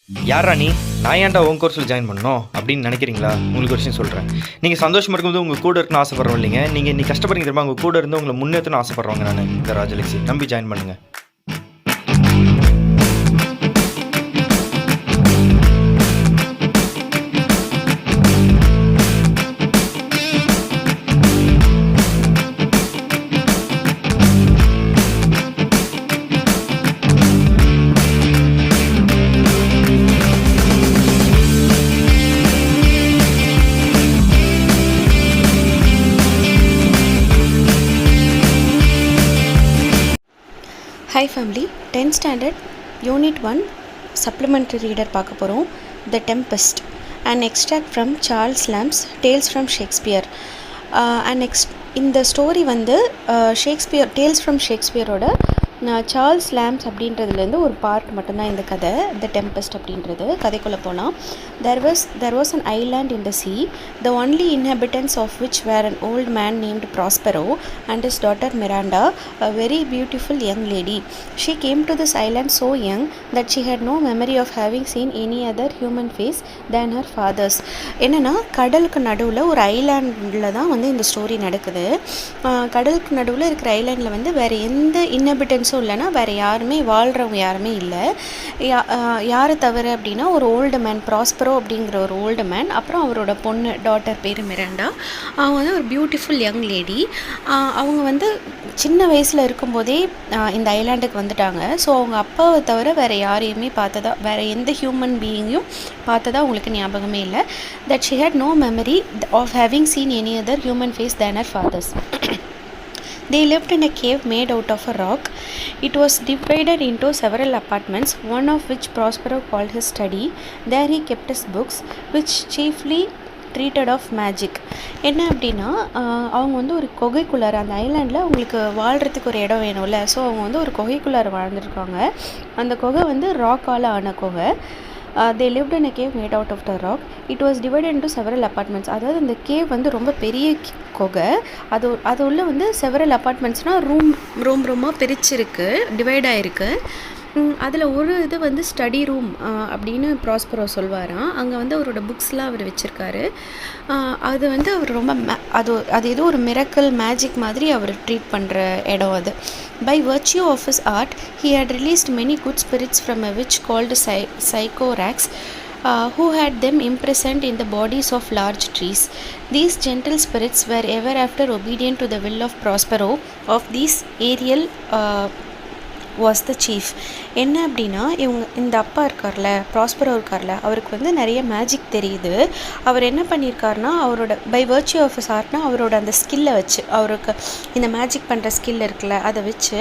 யாரா நீ? நான் ஏன்டா உன் கோர்ஸில் ஜாயின் பண்ணணும் அப்படின்னு நினைக்கிறீங்களா? உங்களுக்கு ஒரு விஷயம் சொல்கிறேன். நீங்கள் சந்தோஷமாக இருக்கும்போது உங்கள் கூட இருக்குன்னு ஆசைப்படுறோம் இல்லைங்க. நீங்கள் நீ கஷ்டப்படுறீங்க தெரியுமா? உங்கள் கூட இருந்து உங்களை முன்னேற்றணும்னு ஆசைப்படுறவங்க நான் இந்த ராஜலக்ஷ்மி. நம்பி ஜாயின் பண்ணுங்கள். Hi family, 10th standard unit 1 supplementary reader பார்க்க போகிறோம். The Tempest, an extract from Charles Lamb's Tales from Shakespeare. இந்த ஸ்டோரி வந்து ஷேக்ஸ்பியர் Tales from Shakespeareோட சார்ல்ஸ் லேம்ஸ் அப்படின்றதுலேருந்து ஒரு பார்ட் மட்டும்தான் இந்த கதை. த டெம்பஸ்ட் அப்படின்றது கதைக்குள்ளே போனால் there was an island in the sea, the only inhabitants of which were an old man named Prospero and his daughter Miranda, a very beautiful young lady. She came to this island so young that she had no memory of having seen any other human face than her father's. என்னென்னா கடலுக்கு நடுவில் ஒரு ஐலாண்டில் தான் வந்து இந்த story நடக்குது. கடலுக்கு நடுவில் இருக்கிற ஐலாண்டில் வந்து வேறு எந்த இன்ஹபிட்டன்ஸும் இல்லைன்னா வேறு யாருமே வாழ்கிறவங்க யாருமே இல்லை. யாரை தவிர அப்படின்னா ஒரு ஓல்டு மேன், ப்ராஸ்பரோ அப்படிங்கிற ஒரு ஓல்டு மேன், அப்புறம் அவரோட பொண்ணு டாட்டர் பேர் மிராண்டா. அவங்க வந்து ஒரு பியூட்டிஃபுல் யங் லேடி. அவங்க வந்து சின்ன வயசில் இருக்கும்போதே இந்த ஐலாண்டுக்கு வந்துட்டாங்க. ஸோ அவங்க அப்பாவை தவிர வேறு யாரையுமே பார்த்ததா, வேறு எந்த ஹியூமன் பீயிங்கையும் பார்த்ததா அவங்களுக்கு ஞாபகமே இல்லை. That she had no memory of having seen any other human face than her father's. They lived in a cave made out of a rock. It was divided into several apartments, one of which Prospero called his study. There he kept his books, which chiefly treated of magic. என்ன அப்படின்னா அவங்க வந்து ஒரு குகைக்குள்ளார, அந்த ஐலாண்டில் அவங்களுக்கு வாழ்கிறதுக்கு ஒரு இடம் வேணும்ல. ஸோ அவங்க வந்து ஒரு குகைக்குள்ளார வாழ்ந்துருக்காங்க. அந்த குகை வந்து ராக்கால் ஆன குகை. they lived in a cave made out of the rock. It was divided into several apartments. அதாவது இந்த கேவ் வந்து ரொம்ப பெரிய குகை. அது உள்ள வந்து செவரல் அப்பார்ட்மெண்ட்ஸ்னால் ரூமாக பிரிச்சிருக்கு, டிவைட் ஆகிருக்கு. அதில் ஒரு இது வந்து ஸ்டடி ரூம் அப்படின்னு ப்ராஸ்பரோ சொல்வாராம். அங்கே வந்து அவரோட புக்ஸ்லாம் அவர் வச்சுருக்காரு. அது வந்து அவர் ரொம்ப அது ஏதோ ஒரு மிரக்கல் மேஜிக் மாதிரி அவர் ட்ரீட் பண்ணுற இடம் அது. By virtue of his art, he had released many good spirits from a witch called Psychorax, who had them imprisoned in the bodies of large trees. These gentle spirits were ever after obedient to the will of Prospero. Of these, Ariel was the chief. என்ன அப்படின்னா இந்த அப்பா இருக்கார்ல, Prospero இருக்கார்ல, அவருக்கு வந்து நிறைய magic தெரியுது. அவர் என்ன பண்ணியிருக்காருனா, அவரோட பை வர்ச்யூ ஆஃப் ஹிஸ் ஆர்ட்னா அவரோட அந்த ஸ்கில்லை வச்சு, அவருக்கு இந்த மேஜிக் பண்ணுற ஸ்கில் இருக்குல்ல, அதை வச்சு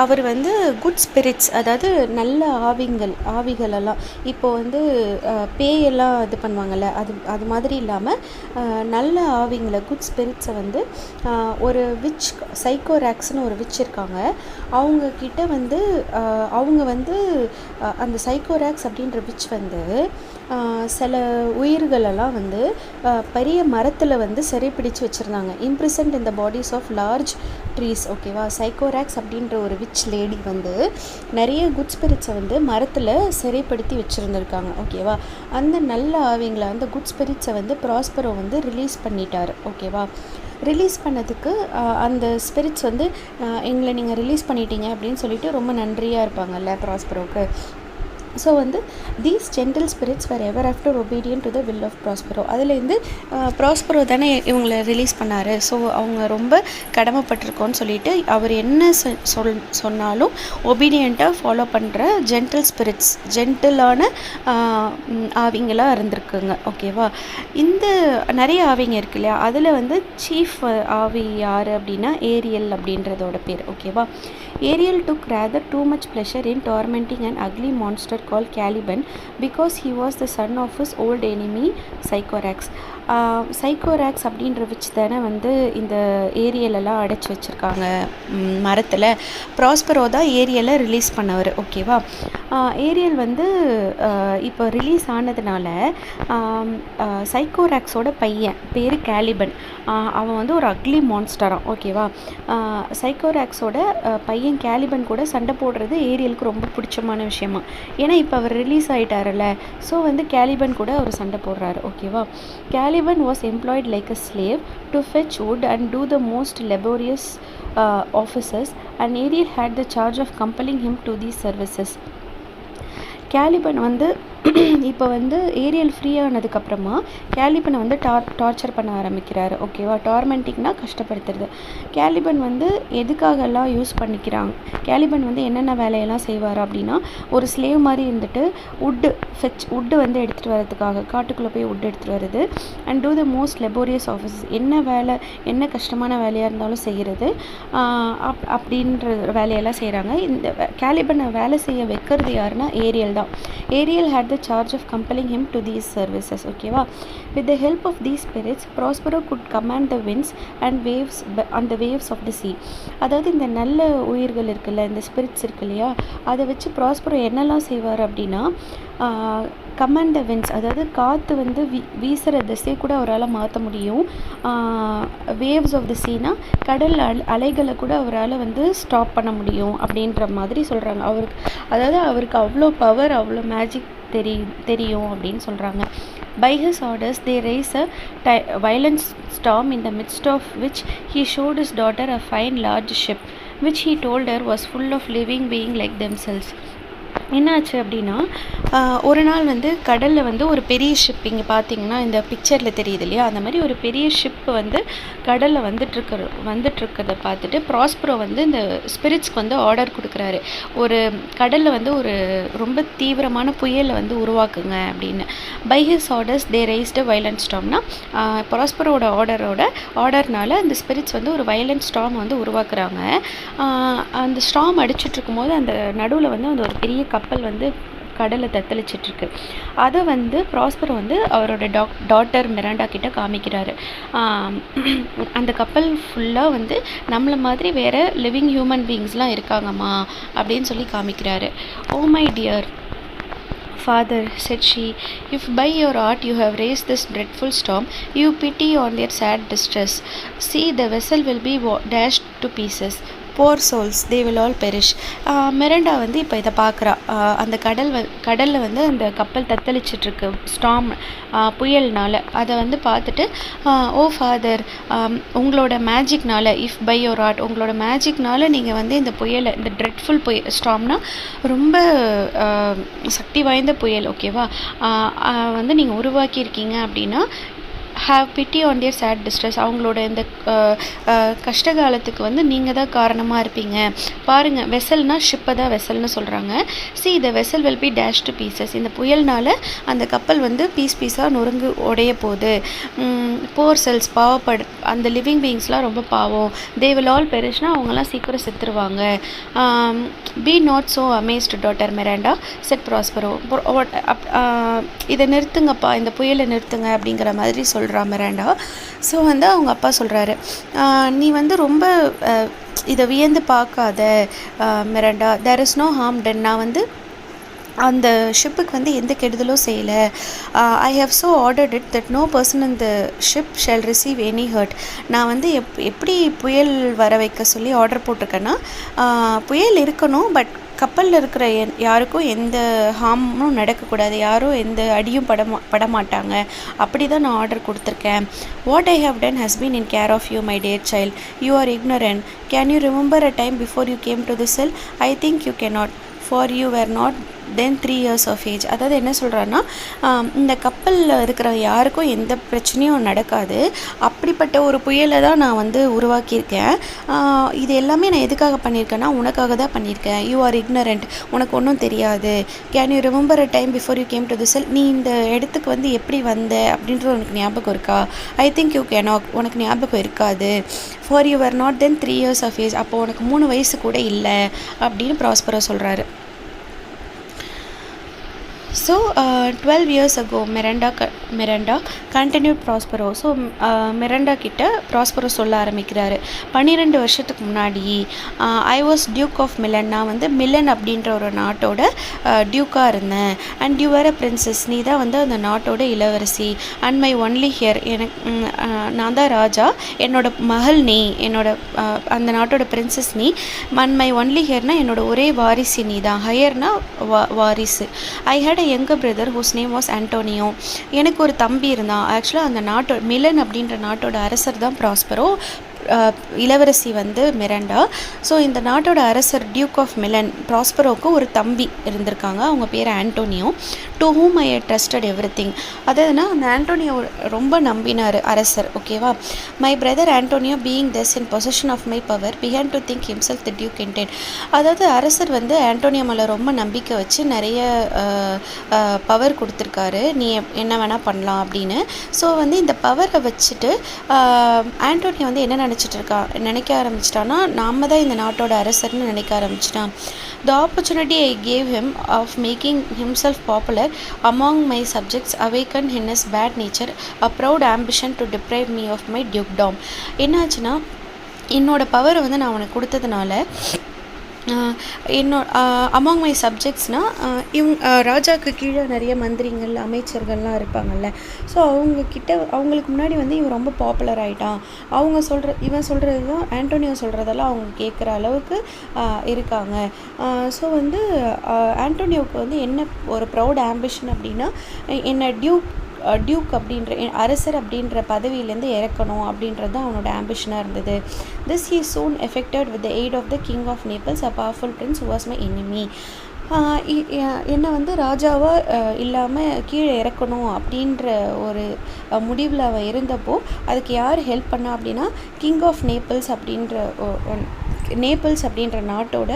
அவர் வந்து குட் ஸ்பிரிட்ஸ், அதாவது நல்ல ஆவிகளெல்லாம், இப்போது வந்து பேயெல்லாம் இது பண்ணுவாங்கள்ல, அது மாதிரி இல்லாமல் நல்ல ஆவிங்களை, குட் ஸ்பிரிட்ஸை வந்து ஒரு விச், சைக்கோராக்ஸ்னு ஒரு விச் இருக்காங்க. அவங்கக்கிட்ட வந்து அவங்க வந்து அந்த சைக்கோராக்ஸ் அப்படின்ற விச் வந்து சில உயிர்களெல்லாம் வந்து பெரிய மரத்தில் வந்து சிறைப்பிடிச்சு வச்சுருந்தாங்க. Imprisoned in the bodies of large trees. ஓகேவா? சைக்கோராக்ஸ் அப்படின்ற ஒரு விச் லேடி வந்து நிறைய குட் ஸ்பிரிட்ஸை வந்து மரத்தில் சிறைப்படுத்தி வச்சுருந்துருக்காங்க. ஓகேவா? அந்த நல்ல ஆவிங்களை, அந்த குட் ஸ்பிரிட்ஸை வந்து ப்ராஸ்பரோ வந்து ரிலீஸ் பண்ணிட்டார். ஓகேவா? ரிலீஸ் பண்ணதுக்கு அந்த ஸ்பிரிட்ஸ் வந்து எங்களை நீங்கள் ரிலீஸ் பண்ணிட்டீங்க அப்படின்னு சொல்லிட்டு ரொம்ப நன்றியாக இருப்பாங்கல்ல ப்ராஸ்பரோவுக்கு. ஸோ வந்து these gentle spirits were ever after obedient to the will of Prospero. அதுலேருந்து ப்ராஸ்பரோ தானே இவங்களை ரிலீஸ் பண்ணார். ஸோ அவங்க ரொம்ப கடமைப்பட்டிருக்கோன்னு சொல்லிட்டு அவர் என்ன சொன்னாலும் ஒபீடியண்ட்டாக ஃபாலோ பண்ணுற ஜென்டில் ஸ்பிரிட்ஸ், ஜென்டிலான ஆவிங்களாக இருந்திருக்குங்க. ஓகேவா? இந்த நிறைய ஆவிங்க இருக்கு இல்லையா, அதில் வந்து சீஃப் ஆவி யார் அப்படின்னா ஏரியல் அப்படின்றதோட பேர். ஓகேவா? Ariel took rather too much pleasure in tormenting an ugly monster called Caliban because he was the son of his old enemy Psychorax. Psychorax அப்படின்ற விச் தானே வந்து இந்த ஏரியலெல்லாம் அடைச்சி வச்சுருக்காங்க மரத்தில். ப்ராஸ்பரோ தான் ஏரியலை ரிலீஸ் பண்ணவர். ஓகேவா? ஏரியல் வந்து இப்போ ரிலீஸ் ஆனதுனால சைக்கோராக்ஸோட பையன் பேர் கேலிபன். அவன் வந்து ஒரு அக்லி மான்ஸ்டரான். ஓகேவா? சைக்கோராக்ஸோட பையன் கேலிபன் கூட சண்டை போடுறது ஏரியலுக்கு ரொம்ப பிடிச்சமான விஷயமா. ஏன்னா ஆனால் இப்போ அவர் ரிலீஸ் ஆகிட்டார்ல, ஸோ வந்து கேலிபன் கூட அவர் சண்டை போடுறாரு. ஓகேவா? Caliban was employed like a slave to fetch wood and do the most laborious offices, and Ariel had the charge of compelling him to these services. Caliban வந்து இப்போ வந்து ஏரியல் ஃப்ரீ ஆனதுக்கப்புறமா கேலிபனை வந்து டார்ச்சர் பண்ண ஆரம்பிக்கிறாரு. ஓகேவா? டார்மெண்டிங்னா கஷ்டப்படுத்துறது. கேலிபன் வந்து எதுக்காகலாம் use பண்ணிக்கிறாங்க, கேலிபன் வந்து என்னென்ன வேலையெல்லாம் செய்வார் அப்படின்னா, ஒரு ஸ்லேவ் மாதிரி இருந்துட்டு வுட்டு வந்து எடுத்துகிட்டு வரதுக்காக காட்டுக்குள்ளே போய் வுட் எடுத்துகிட்டு வருது, and do the most laborious office, என்ன கஷ்டமான வேலையாக இருந்தாலும் செய்கிறது, அப்படின்ற வேலையெல்லாம் செய்கிறாங்க. இந்த கேலிபனை வேலை செய்ய வைக்கிறது யாருன்னா ஏரியல் தான். Ariel had the charge of compelling him to these services. ஓகேவா? With the help of these spirits, Prospero could command the winds and the waves of the sea. அதாவது இந்த நல்ல உயிர்கள் இருக்குல்ல, இந்த ஸ்பிரிட்ஸ் இருக்கு இல்லையா, அதை வச்சு ப்ராஸ்பரோ என்னெல்லாம் செய்வார் அப்படின்னா, கமாண்ட் த விண்ட்ஸ், அதாவது காற்று வந்து வீசுகிற திசையை கூட அவரால் மாற்ற முடியும். வேவ்ஸ் ஆஃப் த சீனா, கடல் அலைகளை கூட அவரால் வந்து ஸ்டாப் பண்ண முடியும் அப்படின்ற மாதிரி சொல்கிறாங்க. அவருக்கு அவ்வளோ பவர், அவ்வளோ மேஜிக் தெரியும் அப்படின்னு சொல்கிறாங்க. By his orders, they raised a violent storm, in the midst of which he showed his daughter a fine large ship, which he told her was full of living beings like themselves. என்னாச்சு அப்படின்னா, ஒரு நாள் வந்து கடலில் வந்து ஒரு பெரிய ship, இங்கே பார்த்தீங்கன்னா இந்த பிக்சரில் தெரியுது இல்லையா, அந்த மாதிரி ஒரு பெரிய ஷிப் வந்து கடலில் வந்துட்டுருக்கிறத பார்த்துட்டு ப்ராஸ்பரோ வந்து இந்த ஸ்பிரிட்ஸ்க்கு வந்து ஆர்டர் கொடுக்குறாரு, ஒரு கடலில் வந்து ஒரு ரொம்ப தீவிரமான புயலை வந்து உருவாக்குங்க அப்படின்னு. By his orders they raised a violent ஸ்டார்ம்னா, ப்ராஸ்பரோட ஆர்டர்னால அந்த ஸ்பிரிட்ஸ் வந்து ஒரு வைலண்ட் ஸ்டார்ம் வந்து உருவாக்குறாங்க. அந்த ஸ்டார்ம் அடிச்சுட்டு இருக்கும்போது அந்த நடுவில் வந்து அந்த ஒரு பெரிய கப்பல் வந்து கடலை தத்தளிச்சிட்ருக்கு. அதை வந்து ப்ராஸ்பரோ வந்து அவரோட டாட்டர் மிராண்டா கிட்ட காமிக்கிறாரு. அந்த கப்பல் ஃபுல்லாக வந்து நம்மளை மாதிரி வேறு லிவிங் ஹியூமன் பீயிங்ஸ்லாம் இருக்காங்கம்மா அப்படின்னு சொல்லி காமிக்கிறாரு. Oh my dear Father, said she, if by your art you have raised this dreadful storm, you pity on their sad distress. See, the vessel will be dashed to pieces. Poor souls, they will all perish. மிரண்டா வந்து இப்போ இதை பார்க்குறா. அந்த கடலில் வந்து அந்த கப்பல் தத்தளிச்சிட்ருக்கு storm, புயல்னால. அதை வந்து பார்த்துட்டு, ஓ ஃபாதர், உங்களோட மேஜிக்னால, இஃப் பை யோர் ஆர்ட், உங்களோட மேஜிக்னால நீங்கள் வந்து இந்த புயலை, இந்த ட்ரெட்ஃபுல் ஸ்டார்ம்னா ரொம்ப சக்தி வாய்ந்த புயல், ஓகேவா, வந்து நீங்கள் உருவாக்கியிருக்கீங்க அப்படின்னா, have pity on their sad distress, அவங்களோட இந்த கஷ்டகாலத்துக்கு வந்து நீங்கள் தான் காரணமாக இருப்பீங்க. பாருங்கள், வெசல்னால் ஷிப்பை தான் வெசல்னு சொல்கிறாங்க. See the vessel will be dash to pieces, இந்த புயல்னால் அந்த கப்பல் வந்து பீஸாக நொறுங்கு உடைய போகுது. போர் செல்ஸ், அந்த லிவிங் பீயிங்ஸ்லாம் ரொம்ப பாவம். தே வில் ஆல் பெரிஷ்னா, அவங்களாம் சீக்கிரம் செத்துருவாங்க. Be not so amazed daughter Miranda, said Prospero. இதை நிறுத்துங்கப்பா, இந்த புயலை நிறுத்துங்க அப்படிங்கிற மாதிரி சொல்கிறா மிராண்டா. ஸோ வந்து அவங்க அப்பா சொல்கிறாரு, நீ வந்து ரொம்ப இதை வியந்து பார்க்காத Miranda, there is no harm done. நான் வந்து அந்த ஷிப்புக்கு வந்து எந்த கெடுதலும் செய்யலை. I have so ordered it that no person in the ship shall receive any hurt. நான் வந்து எப்படி புயல் வர வைக்க சொல்லி ஆர்டர் போட்டிருக்கேன்னா, புயல் இருக்கணும், பட் கப்பலில் இருக்கிற யாருக்கும் எந்த ஹார்மும் நடக்கக்கூடாது, யாரும் எந்த அடியும் படமாட்டாங்க, அப்படி தான் நான் ஆர்டர் கொடுத்துருக்கேன். What I have done has been in care of you my dear child. You are ignorant. Can you remember a time before you came to the cell? I think you cannot, for you were not then 3 years of age. அதாவது என்ன சொல்கிறான்னா, இந்த கப்பலில் இருக்கிற யாருக்கும் எந்த பிரச்சனையும் நடக்காது, அப்படிப்பட்ட ஒரு புயலை தான் நான் வந்து உருவாக்கியிருக்கேன். இது எல்லாமே நான் எதுக்காக பண்ணியிருக்கேன்னா, உனக்காக தான் பண்ணியிருக்கேன். யூ ஆர் ignorant, உனக்கு ஒன்றும் தெரியாது. Can you remember a time before you came to the cell? நீ இந்த இடத்துக்கு வந்து எப்படி வந்த அப்படின்றது உனக்கு ஞாபகம் இருக்கா? ஐ திங்க் யூ cannot, உனக்கு ஞாபகம் இருக்காது. For you were not then 3 years of age, அப்போ உனக்கு 3 வயசு கூட இல்லை அப்படின்னு ப்ராஸ்பரோ சொல்கிறாரு. So 12 years ago Miranda continued Prospero. So Miranda கிட்ட ப்ராஸ்பரோ சொல்ல ஆரம்பிக்கிறாரு, 12 வருஷத்துக்கு முன்னாடி I was duke of Milan, நான் வந்து மிலன் அப்படின்ற ஒரு நாட்டோட டியூக்காக இருந்தேன். And you are a princess, நீ தான் வந்து அந்த நாட்டோட இளவரசி. அண்ட் மை ஒன்லி ஹியர், எனக்கு நான் தான் ராஜா, என்னோட மகள் நீ, என்னோட அந்த நாட்டோட பிரின்சஸ் நீ. அண்ட் மை ஒன்லி ஹியர்னா என்னோட ஒரே வாரிசு நீ தான். ஹையர்னா வாரிசு. I had a younger brother whose name was Antonio, எனக்கு ஒரு தம்பி இருந்தான். ஆக்சுவலாக அந்த நாட்டோட மிலன் அப்படின்ற நாட்டோட அரசர் தான் ப்ராஸ்பரோ, இளவரசி வந்து மிரண்டா. ஸோ இந்த நாட்டோட அரசர் டியூக் ஆஃப் மிலன் ப்ராஸ்பரோவுக்கு ஒரு தம்பி இருந்திருக்காங்க, அவங்க பேர் Antonio. To whom I trusted everything, அதாவதுனா அந்த ஆண்டோனியோ ரொம்ப நம்பினார் அரசர். ஓகேவா. My brother Antonio being this in position of my power began to think himself the duke indeed. அதாவது அரசர் வந்து ஆண்டோனியோ மேலே ரொம்ப நம்பிக்கை வச்சு நிறைய பவர் கொடுத்துருக்காரு, நீ என்ன வேணால் பண்ணலாம் அப்படின்னு. ஸோ வந்து இந்த பவரை வச்சுட்டு ஆண்டோனியோ வந்து என்ன நினைக்க ஆரம்பிச்சிட்டான்னா, நாம தான் இந்த நாட்டோட அரசர்னு நினைக்க ஆரம்பிச்சிட்டான். The opportunity I gave him of making himself popular among my subjects awakened in his bad nature a proud ambition to deprive me of my dukedom. என்னாச்சுன்னா, என்னோட பவரை வந்து நான் அவனுக்கு கொடுத்ததுனால அமாங் மை சப்ஜெக்ட்ஸ்னால் ராஜாவுக்கு கீழே நிறைய மந்திரிகள் அமைச்சர்கள்லாம் இருப்பாங்கள்ல. ஸோ அவங்களுக்கு முன்னாடி வந்து இவன் ரொம்ப பாப்புலர் ஆகிட்டான். இவன் சொல்கிறது தான், ஆண்டோனியோ சொல்கிறதெல்லாம் அவங்க கேட்குற அளவுக்கு இருக்காங்க. ஸோ வந்து ஆண்டோனியோவுக்கு வந்து என்ன ஒரு ப்ரௌட் ஆம்பிஷன் அப்படின்னா, என்னை டியூக் அப்படின்ற அரசர் அப்படின்ற பதவியிலேருந்து இறக்கணும் அப்படின்றது தான் அவனோட ஆம்பிஷனாக இருந்தது. This he soon effected with the aid of the king of Naples, a powerful prince who was my enemy. என்னை வந்து ராஜாவாக இல்லாமல் கீழே இறக்கணும் அப்படின்ற ஒரு முடிவில் அவன் இருந்தப்போ அதுக்கு யார் ஹெல்ப் பண்ணா அப்படின்னா, கிங் ஆஃப் நேபிள்ஸ் அப்படின்ற நாட்டோட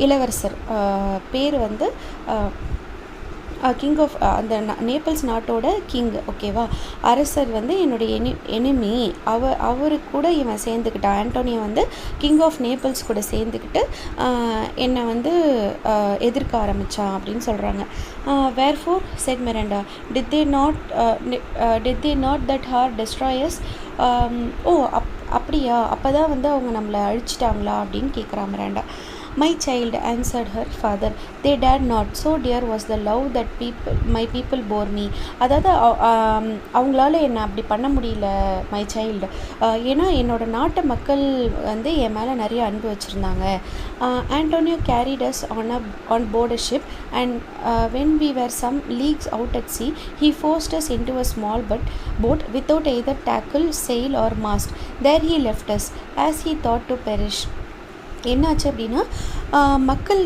இளவரசர், பேர் வந்து கிங் ஆஃப் அந்த நேபிள்ஸ் நாட்டோட கிங். ஓகேவா. அரசர் வந்து என்னுடைய எனிமி, அவரு கூட இவன் சேர்ந்துக்கிட்டான். ஆண்டோனியோ வந்து கிங் ஆஃப் நேபிள்ஸ் கூட சேர்ந்துக்கிட்டு என்னை வந்து எதிர்க்க ஆரம்பித்தான் அப்படின்னு சொல்கிறாங்க. Wherefore said Miranda, did they not that hour destroy us. அப்படியா, அப்போ தான் வந்து அவங்க நம்மளை அழிச்சிட்டாங்களா அப்படின்னு கேட்குறா Miranda. My child, answered her father, they dared not, so dear was the love that my people bore me. அதாவது அவங்களால என்னை அப்படி பண்ண முடியல மை சைல்டு, ஏன்னா என்னோட நாட்டு மக்கள் வந்து என் மேலே நிறைய அன்பு வச்சுருந்தாங்க. Antonio carried us on board a ship and when we were some leagues out at sea, he forced us into a small boat without either tackle, sail or mast. There he left us as he thought to perish. என்னாச்சு அப்படின்னா, மக்கள்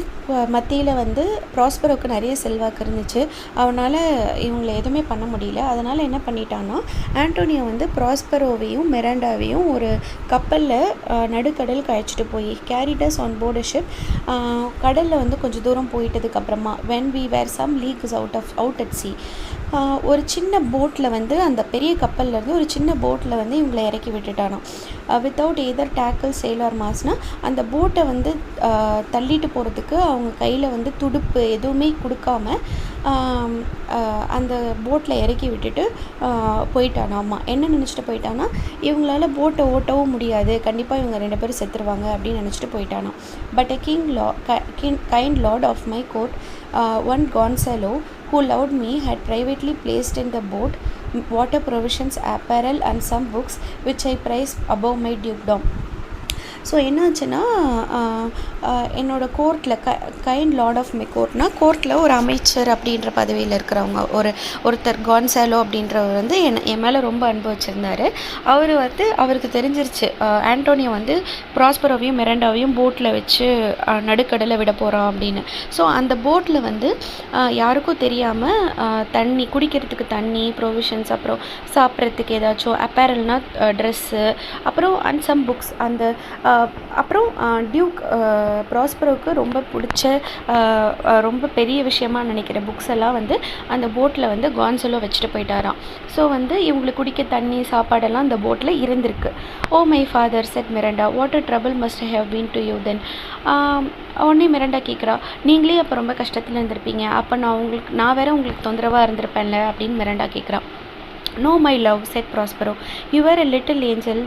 மத்தியில் வந்து ப்ராஸ்பரோவுக்கு நிறைய செல்வாக்கு இருந்துச்சு, அவனால் இவங்களை எதுவுமே பண்ண முடியல. அதனால் என்ன பண்ணிட்டான்னா, ஆண்டோனியோ வந்து ப்ராஸ்பரோவையும் மிராண்டாவையும் ஒரு கப்பலில் நடுக்கடலுக்கு அழைச்சிட்டு போய் கேரிடஸ் ஆன் போர்ட் ஷிப், கடலில் வந்து கொஞ்சம் தூரம் போயிட்டதுக்கப்புறமா when we were some leagues out at sea, ஒரு சின்ன போட்டில் வந்து அந்த பெரிய கப்பல்லேருந்து ஒரு சின்ன போட்டில் வந்து இவங்களை இறக்கி விட்டுட்டானோ. வித்தவுட் எதர் டேக்கிள் சேல் ஆர் மாஸ்னா, அந்த போட்டை வந்து தள்ளிட்டு போகிறதுக்கு அவங்க கையில் வந்து துடுப்பு எதுவுமே கொடுக்காம அந்த போட்டில் இறக்கி விட்டுட்டு போயிட்டானாம்மா. என்ன நினச்சிட்டு போயிட்டானா, இவங்களால போட்டை ஓட்டவும் முடியாது, கண்டிப்பாக இவங்க 2 பேரும் செத்துருவாங்க அப்படின்னு நினச்சிட்டு போயிட்டானா. But a kind lord of my court, one Gonzalo, who loved me, had privately placed in the boat water provisions, apparel and some books which I prize above my dukedom. So என்னாச்சுன்னா, என்னோடய கோர்ட்டில் kind Lord of my கோர்ட்னால் கோர்ட்டில் ஒரு அமைச்சர் அப்படின்ற பதவியில் இருக்கிறவங்க ஒருத்தர் கான்சாலோ அப்படின்றவர் வந்து என் மேலே ரொம்ப அன்பு வச்சுருந்தார். அவர் வந்து அவருக்கு தெரிஞ்சிருச்சு ஆண்டோனியோ வந்து ப்ராஸ்பரோவையும் மிராண்டாவையும் போட்டில் வச்சு நடுக்கடலை விட போகிறான் அப்படின்னு. ஸோ அந்த போட்டில் வந்து யாருக்கும் தெரியாமல் குடிக்கிறதுக்கு தண்ணி, ப்ரொவிஷன்ஸ், அப்புறம் சாப்பிட்றதுக்கு ஏதாச்சும் அப்பேரல்னால் ட்ரெஸ்ஸு, அப்புறம் அண்ட் சம் புக்ஸ், அந்த அப்புறம் டியூக் ப்ராஸ்பரோவுக்கு ரொம்ப பிடிச்ச ரொம்ப பெரிய விஷயமா நினைக்கிற புக்ஸ் எல்லாம் வந்து அந்த போட்டில் வந்து கான்சலோ வச்சுட்டு போயிட்டாராம். ஸோ வந்து இவங்களுக்கு குடிக்க தண்ணி சாப்பாடெல்லாம் அந்த போட்டில் இருந்திருக்கு. Oh my father said Miranda, what a trouble must have been to you then. உடனே மிரண்டா கேட்குறா, நீங்களே அப்போ ரொம்ப கஷ்டத்தில் இருந்திருப்பீங்க, அப்போ நான் வேற உங்களுக்கு தொந்தரவாக இருந்திருப்பேன்ல அப்படின்னு மிரண்டா கேட்குறா. No my love, said Prospero, you were a little angel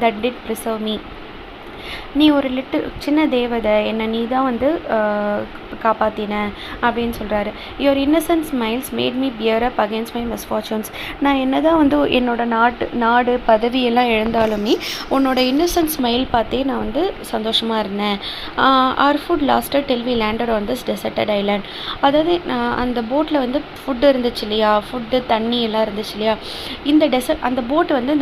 that did preserve me. நீ ஒரு சின்ன தேவதை, என்னை நீ தான் வந்து காப்பாற்றின அப்படின்னு சொல்கிறாரு. Your innocent smiles made me bear up against my misfortunes. நான் என்ன தான் வந்து என்னோட நாடு பதவியெல்லாம் இழந்தாலுமே உன்னோட இன்னசென்ட் ஸ்மைல் பார்த்தே நான் வந்து சந்தோஷமாக இருந்தேன். Our food lasted till we landed on this deserted island. அதாவது அந்த போட்டில் வந்து ஃபுட்டு இருந்துச்சு இல்லையா, ஃபுட்டு தண்ணி எல்லாம் இருந்துச்சு இல்லையா, அந்த போட்டு வந்து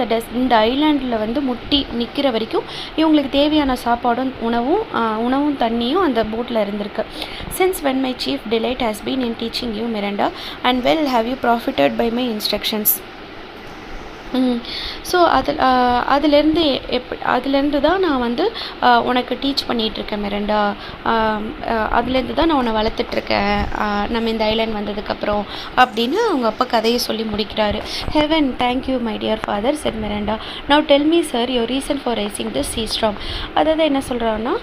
இந்த ஐலாண்டில் வந்து முட்டி நிற்கிற வரைக்கும் இவங்களுக்கு தேவையான சாப்பாடும் உணவும் தண்ணியும் அந்த போட்டில் இருந்திருக்கு. Since when my chief delight has been in teaching you, Miranda, and well have you profited by my instructions. So அதுலேருந்து தான் நான் வந்து உனக்கு டீச் பண்ணிகிட்ருக்கேன் மிரண்டா. அதுலேருந்து தான் நான் உன்னை வளர்த்துட்ருக்கேன் நம்ம இந்த ஐலாண்ட் வந்ததுக்கப்புறம் அப்படின்னு அவங்க அப்பா கதையை சொல்லி முடிக்கிறாரு. Heaven, thank you my dear father said Miranda. Now tell me sir your reason for raising this sea storm. அதாவது என்ன சொல்கிறான்னா,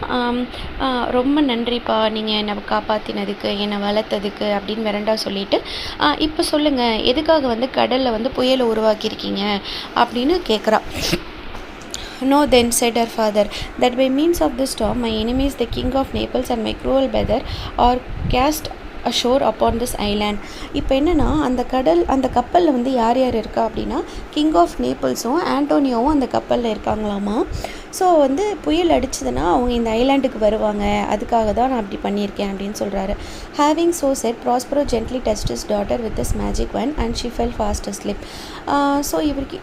ரொம்ப நன்றிப்பா நீங்கள் என்னை காப்பாற்றினதுக்கு, என்னை வளர்த்ததுக்கு அப்படின்னு மிரண்டா சொல்லிவிட்டு, இப்போ சொல்லுங்கள் எதுக்காக வந்து கடலில் வந்து புயலை உருவாக்கியிருக்கீங்க அப்படின்னு கேட்குறா. No then, said her father, that by means of the storm my enemies the king of Naples and my cruel brother are cast ashore upon this island. இப்போ என்னென்னா அந்த கப்பலில் வந்து யார் இருக்கா அப்படின்னா கிங் ஆஃப் நேபிள்ஸும் ஆண்டோனியோவும் அந்த கப்பலில் இருக்காங்களாமா. ஸோ வந்து புயல் அடிச்சதுன்னா அவங்க இந்த ஐலாண்டுக்கு வருவாங்க, அதுக்காக தான் நான் அப்படி பண்ணியிருக்கேன் அப்படின்னு சொல்கிறாரு. Having so said Prospero gently touched his daughter with this magic wand and she fell fast asleep. So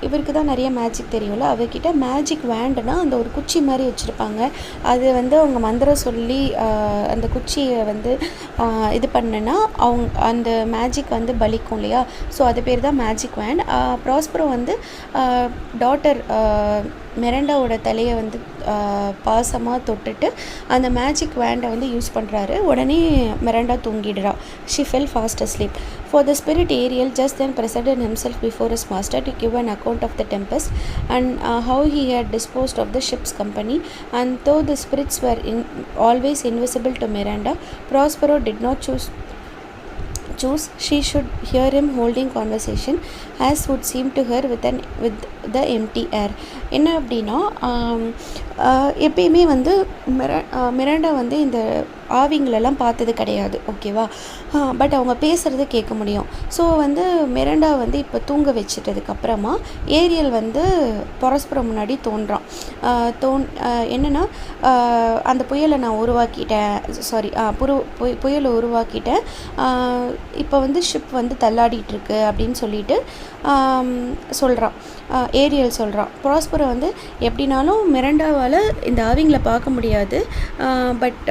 இவருக்கு தான் நிறைய மேஜிக் தெரியும்ல, அவர்கிட்ட மேஜிக் வேண்டுனா அந்த ஒரு குச்சி மாதிரி வச்சுருப்பாங்க. அது வந்து அவங்க மந்திரம் சொல்லி அந்த குச்சியை வந்து இது பண்ணனா அவங்க அந்த மேஜிக் வந்து பலிக்கும் இல்லையா. ஸோ அது பேர் தான் மேஜிக் வேண்ட். ப்ராஸ்பரோ வந்து டாட்டர் மிரண்டாவோட தலையை வந்து பாசமாக தொட்டுட்டு அந்த மேஜிக் வேண்டை வந்து யூஸ் பண்ணுறாரு. உடனே மிரண்டா தூங்கிடுறா. She fell fast asleep. For the spirit Ariel just then presented himself before his master to give an account of the tempest and how he had disposed of the ship's company. And though the spirits were always invisible to Miranda, Prospero did not choose she should hear him holding conversation as would seem to her with the empty air. என்ன அப்படின்னா எப்பயுமே வந்து Miranda வந்து இந்த ஆவிங்களெல்லாம் பார்த்தது கிடையாது, ஓகேவா. But அவங்க பேசுகிறது கேட்க முடியும். ஸோ வந்து மிராண்டா வந்து இப்போ தூங்க வச்சிட்டதுக்கப்புறமா ஏரியல் வந்து பரஸ்பரம் முன்னாடி தோன்றான். என்னென்னா அந்த புயலை நான் உருவாக்கிட்டேன், புயலை உருவாக்கிட்டேன், இப்போ வந்து ஷிப் வந்து தள்ளாடிட்டுருக்கு அப்படின்னு சொல்லிட்டு சொல்கிறான். ஏரியல் சொல்கிறான். ப்ராஸ்பரோ வந்து எப்படினாலும் மிராண்டாவால் இந்த ஆவிங்களை பார்க்க முடியாது, பட்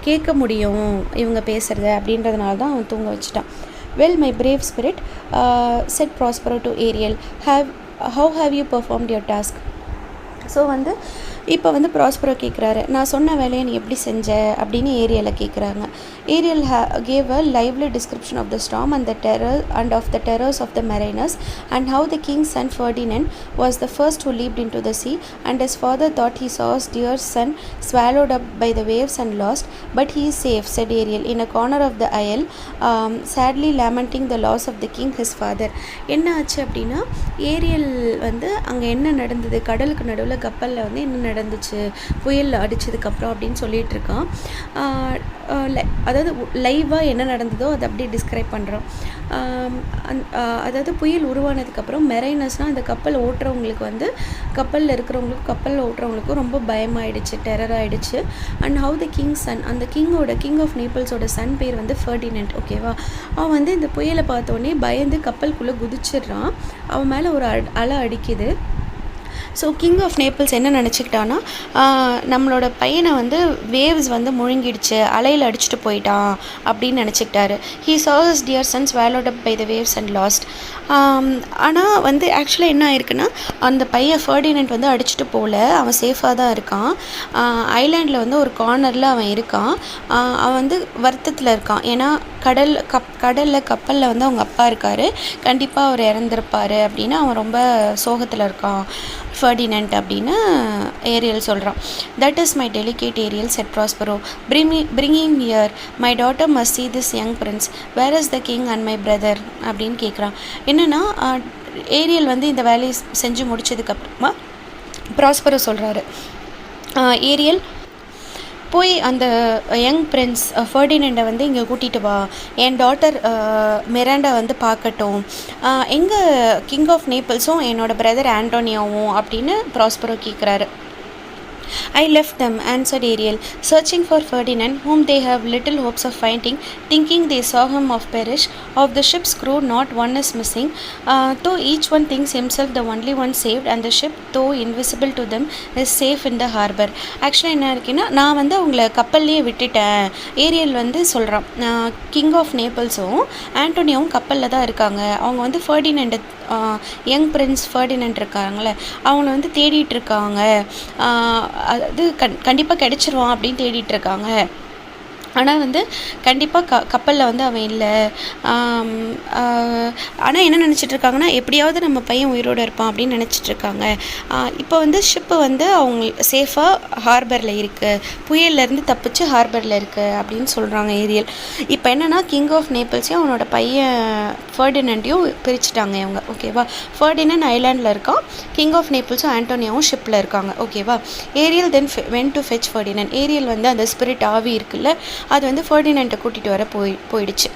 கேட்க முடியும் இவங்க பேசுகிறத அப்படின்றதுனால தான் அவன் தூங்க வச்சுட்டான். Well my brave spirit said Prospero to Ariel, how have you performed your task. So வந்து இப்போ வந்து ப்ராஸ்பரோ கேட்குறாரு, நான் சொன்ன வேலையை நீ எப்படி செஞ்ச அப்படின்னு ஏரியலை கேட்குறாங்க. Ariel gave a lively description of the storm and of the terrors of the mariners and how the king's son Ferdinand was the first who leaped into the sea and his father thought he saw his dear son swallowed up by the waves and lost, but he is safe, said Ariel, in a corner of the isle, sadly lamenting the loss of the king his father. என்ன ஆச்சு அப்படின்னா Ariel வந்து அங்கே என்ன நடந்தது, கடலுக்கு நடுவில் கப்பலில் வந்து என்ன நடந்துச்சு புயல் அடித்ததுக்கப்புறம் அப்படின்னு சொல்லிகிட்டு இருக்கான். அதாவது லைவாக என்ன நடந்ததோ அதை அப்படியே டிஸ்கிரைப் பண்ணுறோம். அதாவது புயல் உருவானதுக்கப்புறம் மெரைனர்ஸ்னால் அந்த கப்பல் ஓட்டுறவங்களுக்கு வந்து கப்பலில் ஓட்டுறவங்களுக்கும் ரொம்ப பயமாயிடுச்சு, டெரர் ஆகிடுச்சு. And how the king son, அந்த கிங் ஆஃப் நேபிள்ஸோட சன் பேர் வந்து ஃபெர்டினண்ட், ஓகேவா. அவன் வந்து இந்த புயலை பார்த்தோன்னே பயந்து கப்பலுக்குள்ளே குதிச்சிடுறான். அவன் மேலே ஒரு அலை அடிக்குது. ஸோ கிங் ஆஃப் நேபிள்ஸ் என்ன நினச்சிக்கிட்டான்னா நம்மளோட பையனை வந்து வேவ்ஸ் வந்து முழுங்கிடுச்சு, அலையில் அடிச்சுட்டு போயிட்டான் அப்படின்னு நினச்சிக்கிட்டாரு. He saw his dear sons swallowed up by the waves and lost. ஆனால் வந்து ஆக்சுவலாக என்ன ஆயிருக்குன்னா அந்த பையன் ஃபர்டினண்ட் வந்து அடிச்சுட்டு போகல, அவன் சேஃபாக தான் இருக்கான். ஐலாண்டில் வந்து ஒரு கார்னரில் அவன் இருக்கான். அவன் வந்து வருத்தத்தில் இருக்கான். ஏன்னா கடலில் கப்பலில் வந்து அவங்க அப்பா இருக்கார், கண்டிப்பாக அவர் இறந்துருப்பார் அப்படின்னு அவன் ரொம்ப சோகத்தில் இருக்கான் ஃபர்டினண்ட் அப்படின்னு ஏரியல் சொல்கிறான். That is my delicate Ariel said Prospero, bringing here my daughter must see this young prince, where is the king and my brother அப்படின்னு கேட்குறான். என்னென்னா ஏரியல் வந்து இந்த வேலையை செஞ்சு முடிச்சதுக்கப்புறமா ப்ராஸ்பரோ சொல்கிறாரு, ஏரியல் போய் அந்த யங் பிரின்ஸ் ஃபர்டினண்டை வந்து இங்கே கூட்டிகிட்டு வா, என் டாட்டர் மிராண்டா வந்து பார்க்கட்டும், எங்கே கிங் ஆஃப் நேபிள்ஸும் என்னோட பிரதர் ஆண்டோனியோவும் அப்படின்னு ப்ராஸ்பரோ கேட்குறாரு. I left them, answered Ariel, searching for Ferdinand, whom they have little hopes of finding, thinking they saw him of perish. Of the ship's crew, not one is missing, though each one thinks himself the only one saved, and the ship, though invisible to them, is safe in the harbor. Actually என்ன இருக்குன்னா, நான் வந்து அவங்கள கப்பல்லையே விட்டுட்டேன். Ariel வந்து சொல்கிறான், king of நேபிள்ஸும் ஆண்டோனியோவும் கப்பலில் தான் இருக்காங்க. அவங்க வந்து ஃபர்டினண்டை யங் பிரின்ஸ் ஃபர்டினண்ட் இருக்காங்களே அவங்கள வந்து தேடிட்டு இருக்காங்க, அது கண்டிப்பாக கிடைச்சிருவான் அப்படின்னு தேடிட்டு இருக்காங்க. ஆனால் வந்து கண்டிப்பாக கப்பலில் வந்து அவன் இல்லை. ஆனால் என்ன நினச்சிட்ருக்காங்கன்னா, எப்படியாவது நம்ம பையன் உயிரோடு இருப்பான் அப்படின்னு நினச்சிட்ருக்காங்க. இப்போ வந்து ஷிப்பு வந்து அவங்க சேஃபாக ஹார்பரில் இருக்குது, புயல்லேருந்து தப்பிச்சு ஹார்பரில் இருக்குது அப்படின்னு சொல்கிறாங்க ஏரியல். இப்போ என்னென்னா கிங் ஆஃப் நேபிள்ஸையும் அவனோட பையன் ஃபர்டினண்டையும் பிரிச்சுட்டாங்க இவங்க. ஓகேவா, ஃபர்டினண்ட் ஐலாண்டில் இருக்கான், கிங் ஆஃப் நேபிள்ஸும் ஆண்டோனியாவும் ஷிப்பில் இருக்காங்க. ஓகேவா, Ariel then went to fetch Ferdinand. Ariel வந்து அந்த ஸ்பிரிட் ஆவி இருக்குல்ல, அது வந்து ஃபர்டினண்ட்டை கூட்டிகிட்டு வர போயிடுச்சு.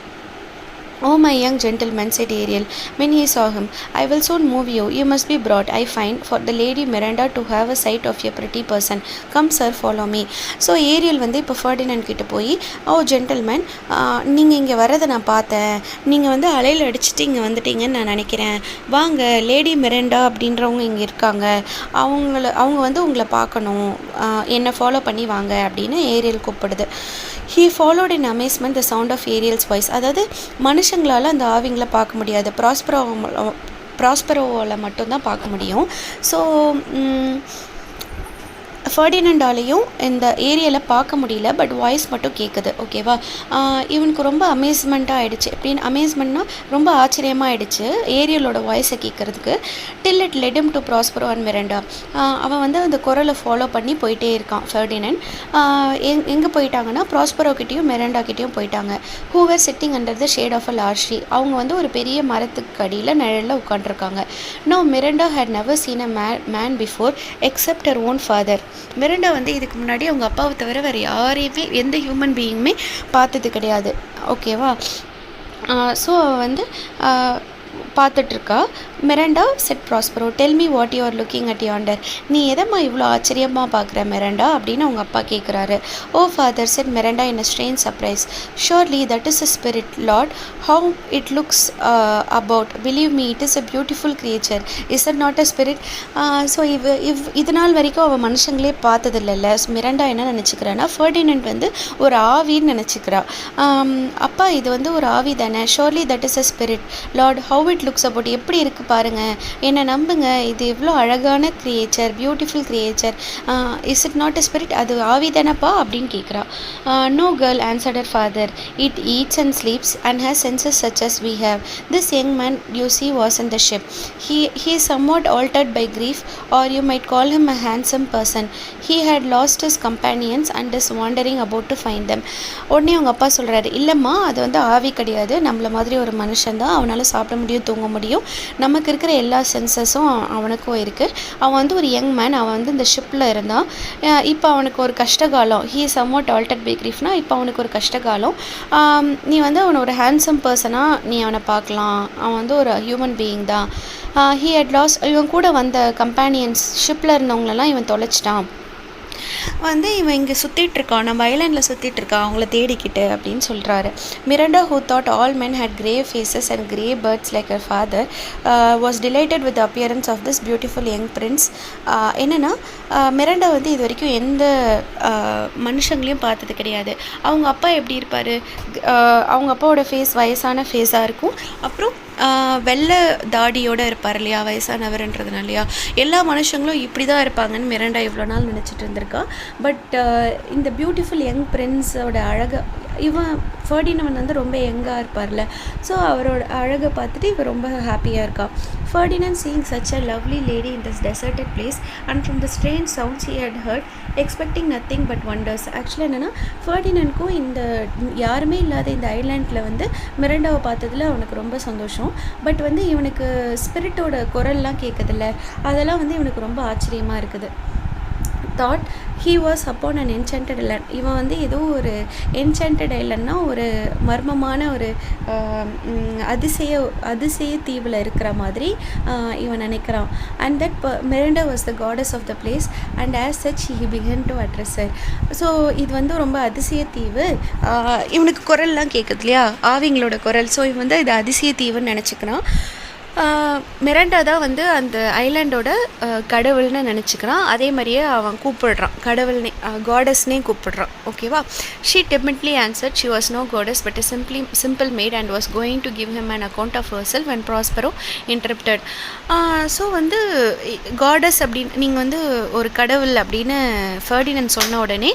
Oh, my young gentleman, said Ariel, when he saw him, I will soon move you. You must be brought, I find, for the lady Miranda to have a sight of your pretty person. Come, sir, follow me. So, Ariel வந்து இப்போ Ferdinand கிட்ட போய், ஓ gentleman, நீங்கள் இங்கே வரதை நான் பார்த்தேன், நீங்கள் வந்து அலையில் அடிச்சுட்டு இங்கே வந்துட்டீங்கன்னு நான் நினைக்கிறேன், வாங்க, லேடி மிராண்டா அப்படின்றவங்க இங்கே இருக்காங்க, அவங்க வந்து உங்களை பார்க்கணும், என்னை ஃபாலோ பண்ணி வாங்க அப்படின்னு ஏரியல் கூப்பிடுது. He followed in amazement the sound of Ariel's voice. அதாவது மனுஷங்களால் அந்த ஆவிங்களை பார்க்க முடியாது, ப்ராஸ்பரோவில் மட்டும்தான் பார்க்க முடியும். ஸோ ஃபர்டினண்டாலையும் இந்த ஏரியாவில் பார்க்க முடியல, பட் வாய்ஸ் மட்டும் கேட்குது. ஓகேவா, இவனுக்கு ரொம்ப அமேஸ்மெண்ட்டாக ஆகிடுச்சு. எப்படின்னு அமேஸ்மெண்ட்னா ரொம்ப ஆச்சரியமாக ஆகிடுச்சு ஏரியலோட வாய்ஸை கேட்குறதுக்கு. Till it led him to Prospero and Miranda. அவன் வந்து அந்த குரலை ஃபாலோ பண்ணி போயிட்டே இருக்கான் ஃபர்டினண்ட். எங்கே போயிட்டாங்கன்னா ப்ராஸ்பரோக்கிட்டேயும் மிராண்டாக்கிட்டேயும் போயிட்டாங்க. Who were sitting under the shade of a large tree. அவங்க வந்து ஒரு பெரிய மரத்துக்கு அடியில் நிழலில் உட்காந்துருக்காங்க. No, Miranda had never seen a man before except her own father. மிராண்டா வந்து இதுக்கு முன்னாடி அவங்க அப்பாவை தவிர வேறு யாரையுமே எந்த ஹியூமன் பீயிங்குமே பார்த்தது கிடையாது. ஓகேவா, ஸோ வந்து பார்த்துட்ருக்கா. Miranda said Prospero, tell me what you are looking at yonder. நீ எதம்மா இவ்வளோ ஆச்சரியமாக பார்க்குற மிராண்டா அப்படின்னு அவங்க அப்பா கேட்குறாரு. Oh father, said Miranda in a strange surprise, surely that is a spirit lord, how it looks about, believe me it is a beautiful creature, is it not a spirit. So இது நாள் வரைக்கும் அவள் மனுஷங்களே பார்த்ததில்ல. Miranda என்ன நினச்சிக்கிறான்னா, Ferdinand வந்து ஒரு ஆவின்னு நினச்சிக்கிறா. அப்பா, இது வந்து ஒரு ஆவி தானே, surely that is a spirit lord, how it looks about, எப்படி இருக்குது பாருங்கள், என்னை நம்புங்க, இது எவ்வளோ அழகான creature, beautiful creature, is it not a spirit, அது ஆவி தானப்பா அப்படின்னு கேட்குறா. No girl, answered her father, it eats and sleeps and has senses such as we have. This young man you see was in the ship. He is somewhat altered by grief, or you might call him a handsome person. He had lost his companions and is wandering about to find them. உடனே அவங்க அப்பா சொல்கிறாரு, இல்லைம்மா, அது வந்து ஆவி கிடையாது, நம்மள மாதிரி ஒரு மனுஷன் தான், அவனால் சாப்பிட முடியும், தூங்க முடியும், நமக்கு இருக்கிற எல்லா சென்சஸும் அவனுக்கும் இருக்குது. அவன் வந்து ஒரு யங் மேன், அவன் வந்து இந்த ஷிப்பில் இருந்தான். இப்போ அவனுக்கு ஒரு கஷ்டகாலம், ஹீ சம்வாட் ஆல்டர்ட் பை கிரீஃப்னா, இப்போ அவனுக்கு ஒரு கஷ்டகாலம். நீ வந்து அவனை ஒரு ஹேண்ட்ஸம் பர்சனாக நீ அவனை பார்க்கலாம், அவன் வந்து ஒரு ஹியூமன் பீயிங் தான். ஹீ ஹட் லாஸ்ட், இவன் கூட வந்த கம்பேனியன்ஸ் ஷிப்பில் இருந்தவங்களெல்லாம் இவன் தொலைச்சிட்டான். வந்து இவன் இங்கே சுற்றிட்டுருக்கான், நம்ம ஐலாண்டில் சுற்றிட்டுருக்கான் அவங்கள தேடிக்கிட்டு அப்படின்னு சொல்கிறாரு. Miranda, who thought all men had grey faces and grey birds like her father, was delighted with the appearance of this beautiful young prince. என்னென்னா மிராண்டா வந்து இது வரைக்கும் எந்த மனுஷங்களையும் பார்த்தது கிடையாது. அவங்க அப்பா எப்படி இருப்பார், அவங்க அப்பாவோட ஃபேஸ் வயசான ஃபேஸாக இருக்கும், அப்புறம் வெள்ளை தாடியோடு இருப்பார் இல்லையா, வயசானவர்ன்றதுனால இல்லையா. எல்லா மனுஷங்களும் இப்படி தான் இருப்பாங்கன்னு மிராண்டா இவ்வளோ நாள் நினச்சிட்டு இருந்திருக்கா. பட் இந்த பியூட்டிஃபுல் யங் பிரின்ஸோட அழகை, இவன் ஃபர்டினண்ட் வந்து ரொம்ப யங்காக இருப்பார்ல, ஸோ அவரோட அழகை பார்த்துட்டு இவன் ரொம்ப ஹாப்பியாக இருக்கா. Ferdinand, seeing such a lovely lady in this deserted place and from the strange sounds he had heard, expecting nothing but wonders. ஆக்சுவலாக என்னென்னா ஃபர்டினண்ட்க்கும் இந்த யாருமே இல்லாத இந்த ஐலாண்டில் வந்து மிராண்டாவை பார்த்ததில் அவனுக்கு ரொம்ப சந்தோஷம். பட் வந்து இவனுக்கு ஸ்பிரிட்டோட குரல்லாம் கேட்குதில்ல, அதெல்லாம் வந்து இவனுக்கு ரொம்ப ஆச்சரியமாக இருக்குது. Thought he was upon an enchanted Island. இவன் வந்து ஏதோ ஒரு என்சாண்டட் ஐலண்ட்னா ஒரு மர்மமான ஒரு அதிசய தீவில் இருக்கிற மாதிரி இவன் நினைக்கிறான். And that Miranda was the goddess of the place and as such he began to address her. So இது வந்து ரொம்ப அதிசய தீவு, இவனுக்கு குரல்லாம் கேட்குது இல்லையா, ஆவிங்களோட குரல். ஸோ இவன் வந்து இது அதிசய தீவுன்னு நினச்சிக்கிறான். மிராண்டா தான் வந்து அந்த ஐலாண்டோட கடவுள்னு நினச்சிக்கிறான். அதே மாதிரியே அவன் கூப்பிடுறான், கடவுள்னே காடஸ்னே கூப்பிடுறான். ஓகேவா. She timidly answered she was no goddess but simple maid and was going to give him an account of herself when Prospero interrupted. So வந்து காடஸ் அப்படின்னு நீங்கள் வந்து ஒரு கடவுள் அப்படின்னு ஃபர்டினண்ட் சொன்ன உடனே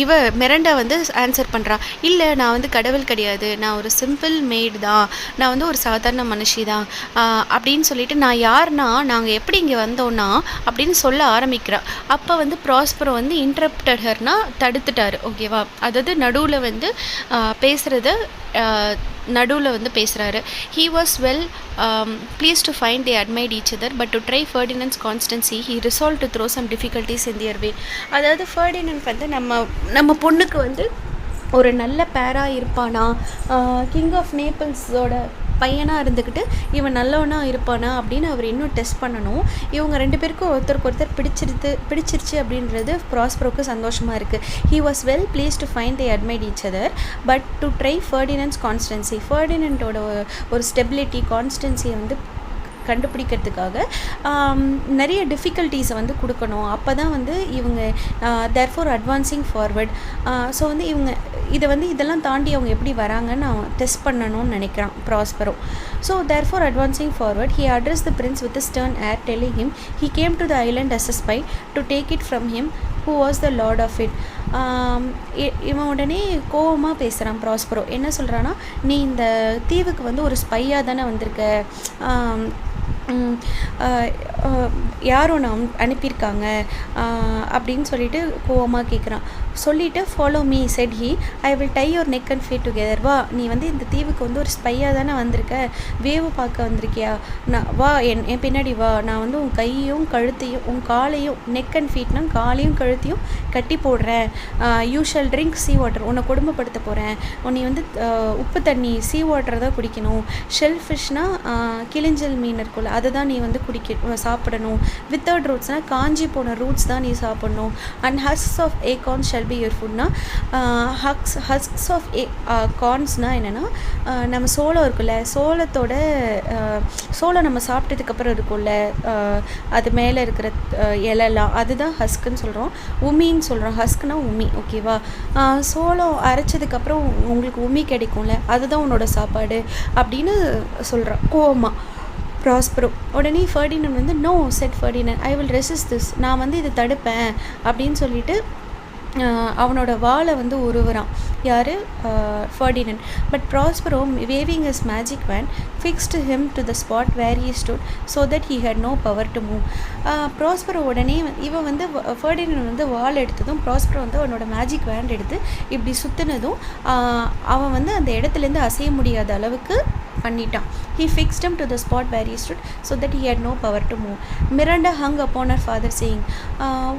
இவ மிராண்டா வந்து ஆன்சர் பண்ணுறான், இல்லை நான் வந்து கடவுள் கிடையாது, நான் ஒரு சிம்பிள் மேட் தான், நான் வந்து ஒரு சாதாரண மனுஷி தான் அப்படின்னு சொல்லிட்டு, நான் யாருன்னா நாங்கள் எப்படி இங்கே வந்தோன்னா அப்படின்னு சொல்ல ஆரம்பிக்கிறான். அப்போ வந்து ப்ராஸ்பரோ வந்து இன்டரப்டட் ஹர்னா தடுத்துட்டார். ஓகேவா. அதாவது நடுவில் வந்து பேசுகிறத நடுவில் வந்து பேசுகிறாரு. He was well pleased to find they admired each other but to try Ferdinand's constancy he resolved to throw some difficulties in their way. அதாவது ஃபர்டினண்ட் வந்து நம்ம பொண்ணுக்கு வந்து ஒரு நல்ல பேராக இருப்பானா, கிங் ஆஃப் நேபிள்ஸோட பையனாக இருந்துக்கிட்டு இவன் நல்லவனா இருப்பானா அப்படின்னு அவர் இன்னும் டெஸ்ட் பண்ணணும். இவங்க ரெண்டு பேருக்கும் ஒருத்தருக்கு ஒருத்தர் பிடிச்சிருச்சு அப்படின்றது ப்ராஸ்பரோக்கு சந்தோஷமாக இருக்குது. He was well pleased to find they admired each other but to try Ferdinand's constancy. ஃபர்டினண்டோட ஒரு ஸ்டெபிலிட்டி கான்ஸ்டன்சியை வந்து கண்டுபிடிக்கிறதுக்காக நிறைய டிஃபிகல்ட்டிஸை வந்து கொடுக்கணும். அப்போ தான் வந்து இவங்க தேர்ஃபோர் அட்வான்சிங் ஃபார்வர்ட். ஸோ வந்து இவங்க இதெல்லாம் தாண்டி அவங்க எப்படி வராங்கன்னு அவன் டெஸ்ட் பண்ணணும்னு நினைக்கிறான் Prospero. So therefore advancing forward he address the prince with stern air telling him he came to the island as a spy to take it from him who was the lord of it. இவன் உடனே கோவமாக பேசுகிறான் Prospero. என்ன சொல்கிறான்னா, நீ இந்த தீவுக்கு வந்து ஒரு ஸ்பையாக தானே வந்திருக்க, யாரும் நான் அனுப்பியிருக்காங்க அப்படின்னு சொல்லிட்டு கோவமாக கேட்குறான். சொல்லிவிட்டு follow me said he I will tie your neck and feet together. வா, நீ வந்து இந்த தீவுக்கு வந்து ஒரு ஸ்பையாக தானே வந்திருக்க, வேவு பார்க்க வந்திருக்கியா, நான் வா என் பின்னாடி வா, நான் வந்து உன் கையும் கழுத்தையும் உன் காலையும் நெக் அண்ட் ஃபீட்னா காலையும் கழுத்தையும் கட்டி போடுறேன். You shall drink sea water, உன்னை குடும்பப்படுத்த போகிறேன். நீ வந்து உப்பு தண்ணி சீ வாட்டர் தான் குடிக்கணும். ஷெல் ஃபிஷ்னால் கிளிஞ்சல் மீன் இருக்குல்ல, அதை தான் நீ வந்து சாப்பிடணும். வித்தவுட் ரூட்ஸ்னால் காஞ்சி போன ரூட்ஸ் தான் நீ சாப்பிடணும். And husks of acorns shall be your ஃபுட்னா, ஹஸ்க்ஸ் ஆஃப் கார்ன்ஸ்னால் என்னென்னா, நம்ம சோளம் இருக்குல்ல, சோளம் நம்ம சாப்பிட்டதுக்கப்புறம் இருக்கும்ல, அது மேலே இருக்கிற இலைலாம் அதுதான் ஹஸ்க்குன்னு சொல்கிறோம். உமின்னு சொல்கிறோம். ஹஸ்க்னா உமி. ஓகேவா. சோளம் அரைச்சதுக்கப்புறம் உங்களுக்கு உமி கிடைக்கும்ல, அதுதான் உன்னோட சாப்பாடு அப்படின்னு சொல்கிறான் கோவமாக ப்ராஸ்பரோ. உடனே ஃபர்டினண்ட் வந்து no said Ferdinand I will resist this, நான் வந்து இதை தடுப்பேன் அப்படின்னு சொல்லிட்டு அவனோட வாளை வந்து உருவுறான். யார்? Ferdinand. But Prospero waving his magic wand fixed him to the spot where he stood so that he had no power to move. Prospero உடனே இவன் வந்து ஃபர்டினண்ட் வந்து வாள் எடுத்ததும் ப்ராஸ்பரோ வந்து அவனோட மேஜிக் வேண்ட் எடுத்து இப்படி சுற்றினதும் அவன் வந்து அந்த இடத்துலேருந்து அசைய முடியாத அளவுக்கு பண்ணிட்டான். He fixed him to the spot where he stood so that he had no power to move. Miranda hung upon her father saying,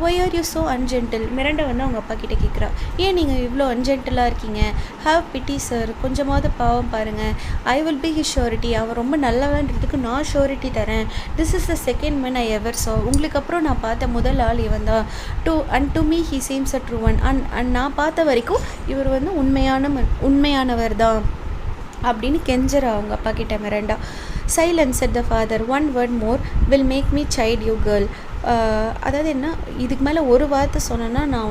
why are you so ungentle? மிரண்டா வந்து அவங்க அப்பா கிட்ட கேட்குறா, ஏன் நீங்கள் இவ்வளோ அன்ஜென்டலாக இருக்கீங்க? ஹாவ் பிட்டி சார், கொஞ்சமாவது பாவம் பாருங்கள். I will be his surety, அவன் ரொம்ப நல்லவன்றதுக்கு நான் ஷூரிட்டி தரேன். This is the second man I ever saw, உங்களுக்கு அப்புறம் நான் பார்த்த முதல் ஆள் இவன் தான். To me he seems a true one. And நான் பார்த்த வரைக்கும் இவர் வந்து உண்மையானவர் தான் அப்படின்னு கெஞ்சரா அவங்க அப்பா கிட்ட Miranda. Silence said the father, one word more will make me chide you girl. அதாவது என்ன, இதுக்கு மேலே ஒரு வார்த்தை சொன்னேன்னா நான்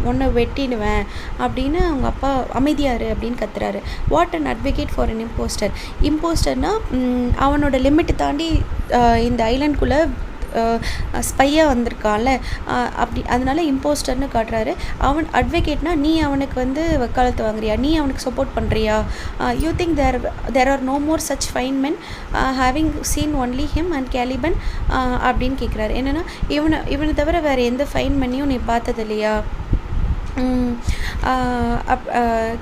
உன்னை வெட்டிடுவேன் அப்படின்னு அவங்க அப்பா அமைதியாரு அப்படின்னு கத்துறாரு. What an advocate for an இம்போஸ்டர்னால் அவனோட லிமிட்டு தாண்டி இந்த ஐலண்ட்குள்ளே ஸ்பையாக வந்திருக்கான்ல, அப்படி அதனால இம்போஸ்டர்னு காட்டுறாரு. அவன் அட்வொகேட்னா நீ அவனுக்கு வந்து வக்காலத்து வாங்குறியா, நீ அவனுக்கு சப்போர்ட் பண்ணுறியா? You think there are no more such fine men having seen only him and Caliban அப்படின்னு கேட்குறாரு. என்னென்னா இவனை தவிர வேறு எந்த ஃபைன் மென்னையும் நீ பார்த்தது இல்லையா?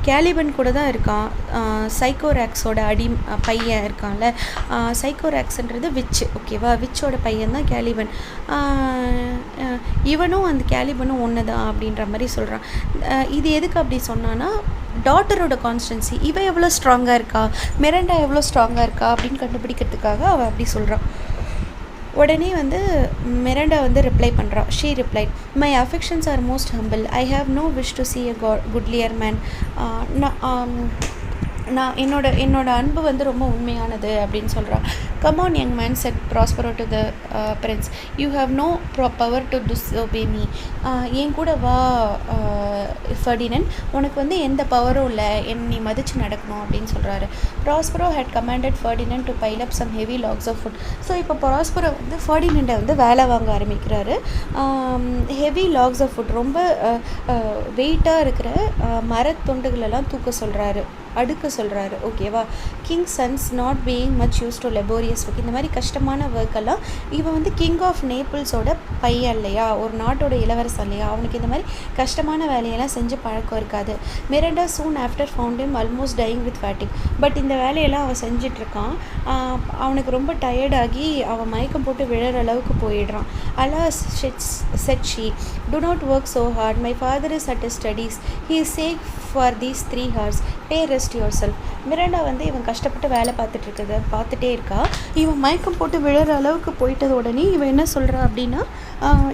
கேலிபன் கூட தான் இருக்கான். சைக்கோராக்ஸோட பையன் இருக்கான்ல, சைக்கோராக்ஸ்ன்றது விச், ஓகேவா? விச்சோட பையன் தான் கேலிபன். இவனும் அந்த கேலிபனும் ஒன்று தான் அப்படின்ற மாதிரி சொல்கிறான். இது எதுக்கு அப்படி சொன்னான்னா, டாட்டரோட கான்ஸ்டன்சி, இவன் எவ்வளோ ஸ்ட்ராங்காக இருக்கா, மிரண்டா எவ்வளோ ஸ்ட்ராங்காக இருக்கா அப்படின்னு கண்டுபிடிக்கிறதுக்காக அவள் அப்படி சொல்கிறான். உடனே வந்து மிரண்டா வந்து ரிப்ளை பண்ணுறா. She replied, my affections are most humble. I have no wish to see a goodlier man. நான் என்னோட அன்பு வந்து ரொம்ப உண்மையானது அப்படின்னு சொல்கிறான். Come on young man said Prospero to the prince, you have no power to disobey me. என் கூட வா ஃபர்டினண்ட், உனக்கு வந்து எந்த பவரும் இல்லை, நீ மதித்து நடக்கணும் அப்படின்னு சொல்கிறாரு. Prospero had commanded Ferdinand to pile up some heavy logs of wood. So இப்போ ப்ராஸ்பரோ வந்து ஃபர்டினண்டை வந்து வேலை வாங்க ஆரம்பிக்கிறாரு. ஹெவி லாக்ஸ் ஆஃப் ஃபுட், ரொம்ப வெயிட்டாக இருக்கிற மரத்துண்டுகளெல்லாம் அடுக்க சொல்கிறாரு, ஓகேவா? King sons not being much use to laborious work, இந்த மாதிரி கஷ்டமான ஒர்க்கெல்லாம் இவன் வந்து கிங் ஆஃப் நேபிள்ஸோட பையன் இல்லையா, ஒரு நாட்டோட இளவரசன் இல்லையா, அவனுக்கு இந்த மாதிரி கஷ்டமான வேலையெல்லாம் செஞ்சு பழக்கம் இருக்காது. Miranda soon after found him almost dying with fatigue. But இந்த வேலையெல்லாம் அவன் செஞ்சிட்ருக்கான். அவனுக்கு ரொம்ப டயர்டாகி அவன் மயக்கம் போட்டு விழற அளவுக்கு போயிடுறான். Alas said she, do not work so hard, my father is at his studies, he is safe for these 3 hours, pray rest yourself. Miranda வந்து இவன் கஷ்டப்பட்டு வேலை பார்த்துட்டே இருக்கா. இவன் மயக்கம் போட்டு விழுற அளவுக்கு போயிட்டது உடனே இவன் என்ன சொல்கிறா அப்படின்னா,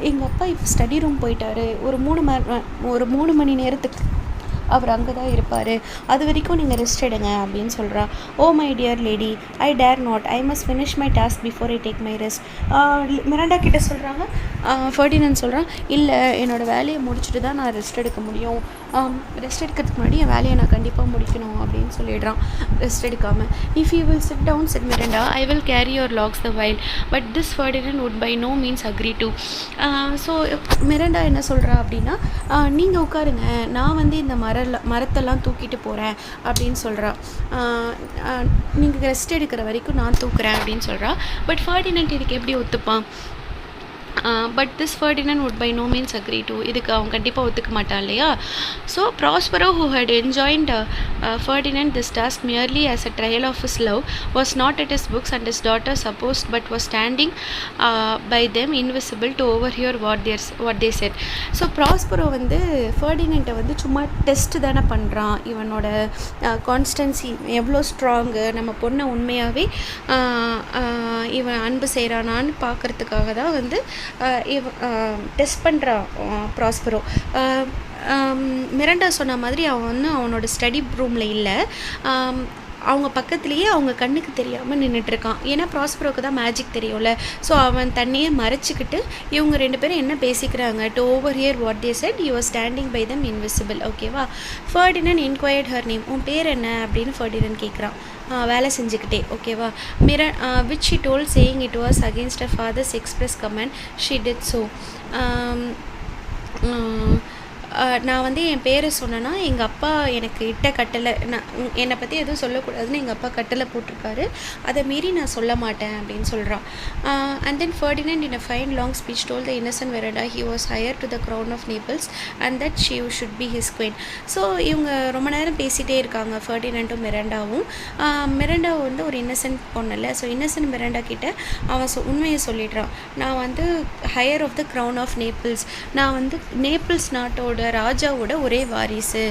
எங்கள் அப்பா இப்போ ஸ்டடி ரூம் போயிட்டாரு, ஒரு 3 மணி நேரத்துக்கு அவர் அங்கே தான் இருப்பார், அது வரைக்கும் நீங்கள் ரெஸ்ட் எடுங்க அப்படின்னு சொல்கிறா. Oh my dear lady, I dare not, I must finish my task before I take my rest. Miranda கிட்ட சொல்கிறாங்க. ஃபர்டினண்ட் சொல்கிறான், இல்லை என்னோடய வேலையை முடிச்சுட்டு தான் நான் ரெஸ்ட் எடுக்க முடியும், ரெஸ்ட் எடுக்கிறதுக்கு முன்னாடி என் வேலையை நான் கண்டிப்பாக முடிக்கணும் அப்படின்னு சொல்லிடுறான். ரெஸ்ட் எடுக்காமல், if you will sit down said Miranda, I will carry your logs the while, but this Ferdinand would by no means agree to. So Miranda என்ன சொல்கிறா அப்படின்னா, நீங்கள் உட்காருங்க, நான் வந்து இந்த மரத்தெல்லாம் தூக்கிட்டு போகிறேன் அப்படின்னு சொல்கிறா. நீங்கள் ரெஸ்ட் எடுக்கிற வரைக்கும் நான் தூக்குறேன் அப்படின்னு சொல்கிறா. பட் ஃபர்டினண்ட் இதுக்கு எப்படி ஒத்துப்பான்? But this Ferdinand would by no means agree to, இதுக்கு அவன் கண்டிப்பாக ஒத்துக்க மாட்டான் இல்லையா? So Prospero who had enjoined Ferdinand this task merely as a trial of his love was not at his books and his daughter supposed, but was standing by them invisible to overhear what they said. So Prospero வந்து ஃபர்டினண்ட்டை வந்து சும்மா test தானே பண்ணுறான், இவனோட constancy எவ்வளோ strong, நம்ம பொண்ணை உண்மையாகவே இவன் அன்பு செய்கிறானான்னு பார்க்குறதுக்காக தான் வந்து டெஸ்ட் பண்ணுறான் ப்ராஸ்பரோ. மிரண்டா சொன்ன மாதிரி அவன் வந்து அவனோட ஸ்டடி ரூமில் இல்லை, அவங்க பக்கத்துலேயே அவங்க கண்ணுக்கு தெரியாமல் நின்றுட்டுருக்கான். ஏன்னா ப்ராஸ்பரோக்கு தான் மேஜிக் தெரியும்ல. ஸோ அவன் தன்னையே மறைச்சிக்கிட்டு இவங்க 2 பேரும் என்ன பேசிக்கிறாங்க, to overhear what they said, you are standing by them invisible, ஓகேவா? ஃபர்டினண்ட் இன்கொயர்ட் ஹர் நேம், உன் பேர் என்ன அப்படின்னு ஃபர்டினண்ட் கேட்குறான், வேலை செஞ்சுக்கிட்டே, ஓகேவா? Which she told saying it was against her father's express command, she did so. நான் வந்து என் பேரை சொன்னேன்னா எங்கள் அப்பா எனக்கு இட்ட கட்டளை, நான் என்னை பற்றி எதுவும் சொல்லக்கூடாதுன்னு எங்கள் அப்பா கட்டளை போட்டிருக்காரு, அதை மீறி நான் சொல்ல மாட்டேன் அப்படின்னு சொல்கிறான். And then Ferdinand in a fine long speech told the innocent Miranda he was hired to the crown of Naples and that she should be his queen. So இவங்க ரொம்ப நேரம் பேசிகிட்டே இருக்காங்க, ஃபர்டினண்டும் மிராண்டாவும். மிராண்டா வந்து ஒரு இன்னசென்ட் பொண்ணுல்ல, ஸோ இன்னசென்ட் மிராண்டா கிட்ட அவன் உண்மையை சொல்லிடுறான். நான் வந்து heir of the crown of Naples, நான் வந்து நேபிள்ஸ் நாட்டோட ராஜாவோட ஒரே வாரிசு,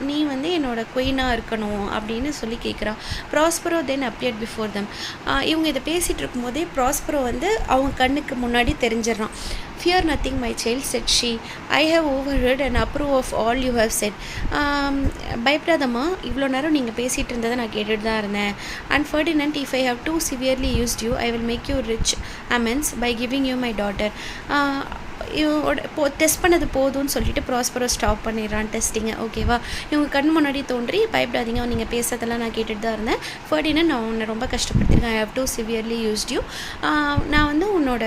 நீ வந்து என்னோட குயினாக இருக்கணும் அப்படின்னு சொல்லி கேட்குறான். ப்ராஸ்பரோ தென் அப்பியர்ட் பிஃபோர் தம். இவங்க இதை பேசிகிட்டு இருக்கும்போதே ப்ராஸ்பரோ வந்து அவங்க கண்ணுக்கு முன்னாடி தெரிஞ்சிடறான். Fear nothing, my child, said she. I have overheard and approve of all you have said. பயப்படாதம்மா, இவ்வளோ நேரம் நீங்கள் பேசிகிட்டு இருந்ததை நான் கேட்டுட்டு தான் இருந்தேன். And Ferdinand, if I have too severely used you, I will make you rich amends by giving you my daughter. Test பண்ணது போதும்னு சொல்லிட்டு ப்ராஸ்பரோ ஸ்டாப் பண்ணிடுறான் டெஸ்டிங்கை. ஓகேவா, இவங்க கண் முன்னாடி தோன்றி பயப்படாதீங்க, நீங்கள் பேசுறதெல்லாம் நான் கேட்டுட்டு தான் இருந்தேன். ஃபர்டினண்ட், நான் உன்னை ரொம்ப கஷ்டப்படுத்திருக்கேன். I have too severely used you. நான் வந்து உன்னோட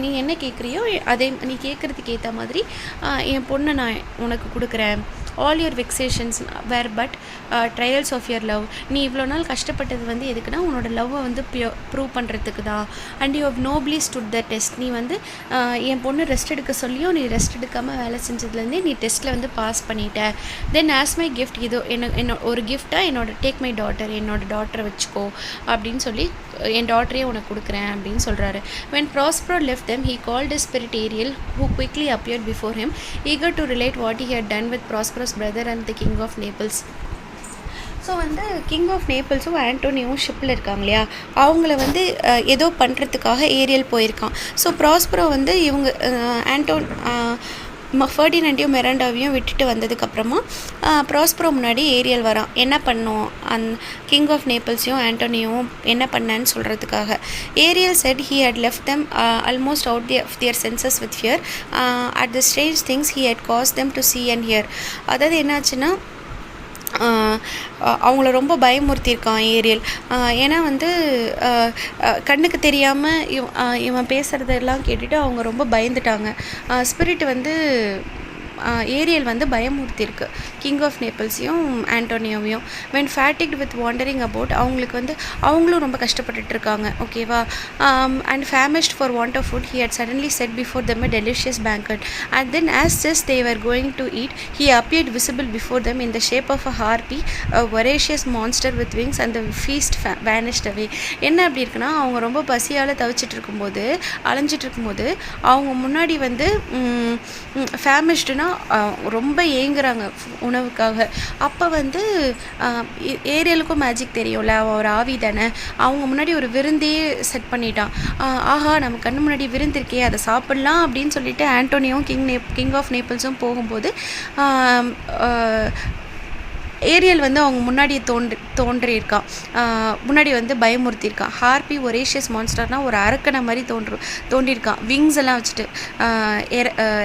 நீ என்ன கேட்குறியோ அதே நீ கேட்குறதுக்கு ஏற்ற மாதிரி என் பொண்ணை நான் உனக்கு கொடுக்குறேன். All your vexations were but trials of your love. நீ இவ்வளோ நாள் கஷ்டப்பட்டது வந்து எதுக்குன்னா உன்னோட லவ்வை வந்து ப்ரூவ் பண்ணுறதுக்கு தான். And you have nobly stood the test. நீ வந்து என் பொண்ணு ரெஸ்ட் எடுக்க சொல்லியும் நீ ரெஸ்ட் எடுக்காமல் வேலை செஞ்சதுலேருந்தே நீ டெஸ்ட்டில் வந்து பாஸ் பண்ணிட்ட. தென் ஆஸ் மை கிஃப்ட், இதோ என்ன ஒரு கிஃப்டாக என்னோட டேக் மை டாட்டர், என்னோட டாட்டரை வச்சுக்கோ அப்படின்னு சொல்லி என் டாட்டரே உனக்கு கொடுக்குறேன் அப்படின்னு சொல்கிறாரு. when Prospero left them, he called his spirit Ariel, who quickly appeared before him, eager to relate what he had done with Prospero's brother and the king of Naples. So வந்து king of நேபிள்ஸும் ஆண்டோனியோவும் ஷிப்பில் இருக்காங்க இல்லையா, அவங்கள வந்து ஏதோ பண்ணுறதுக்காக Ariel போயிருக்கான். ஸோ ப்ராஸ்பரோ வந்து இவங்க ஃபர்டினண்டையும் மிராண்டாவையும் விட்டுட்டு வந்ததுக்கப்புறமா ப்ராஸ்பரோ முன்னாடி ஏரியல் வரான். என்ன பண்ணோம் கிங் ஆஃப் நேபிள்ஸையும் ஆண்டோனியோவும் என்ன பண்ணான்னு சொல்கிறதுக்காக. Ariel said he had left them almost out of their senses with fear at the strange things he had caused them to see and hear. அதாவது என்னாச்சுன்னா அவங்கள ரொம்ப பயமுறுத்தியிருக்கான் ஏரியல். ஏன்னா வந்து கண்ணுக்கு தெரியாமல் இவன் பேசுகிறதெல்லாம் கேட்டுட்டு அவங்க ரொம்ப பயந்துட்டாங்க. ஸ்பிரிட் வந்து ஏரியல் வந்து பயமுறுத்தியிருக்கு கிங் ஆஃப் நேபிள்ஸையும் ஆண்டோனியோவையும். when fatigued with wandering about, அவங்களுக்கு வந்து அவங்களும் ரொம்ப கஷ்டப்பட்டுட்டு இருக்காங்க. ஓகேவா, and famished for want of food, he had suddenly set before them a delicious banquet. And then as just they were going to eat, he appeared visible before them in the shape of a harpy, a voracious monster with wings, and the feast vanished away. என்ன அப்படி இருக்குன்னா, அவங்க ரொம்ப பசியால் தவிச்சிட்டு இருக்கும்போது அலைஞ்சிட்டு இருக்கும்போது அவங்க முன்னாடி வந்து ஃபேமிஷ்டுனா ரொம்ப ஏங்குறாங்க உணவுக்காக. அப்போ வந்து ஏரியலுக்கும் மேஜிக் தெரியும்ல, அவன் ஒரு ஆவி தானே, அவங்க முன்னாடி ஒரு விருந்தே செட் பண்ணிட்டான். ஆஹா, நம்ம கண்ணு முன்னாடி விருந்து இருக்கே, அதை சாப்பிட்லாம் அப்படின்னு சொல்லிட்டு ஆண்டோனியும் கிங் ஆஃப் நேபிள்ஸும் போகும்போது ஏரியல் வந்து அவங்க முன்னாடி தோன்றியிருக்கான், முன்னாடி வந்து பயமுறுத்தியிருக்கான். ஹார்பி ஒரேஷியஸ் மான்ஸ்டர்னால் ஒரு அரக்கனை மாதிரி தோன்றியிருக்கான். விங்ஸ் எல்லாம் வச்சுட்டு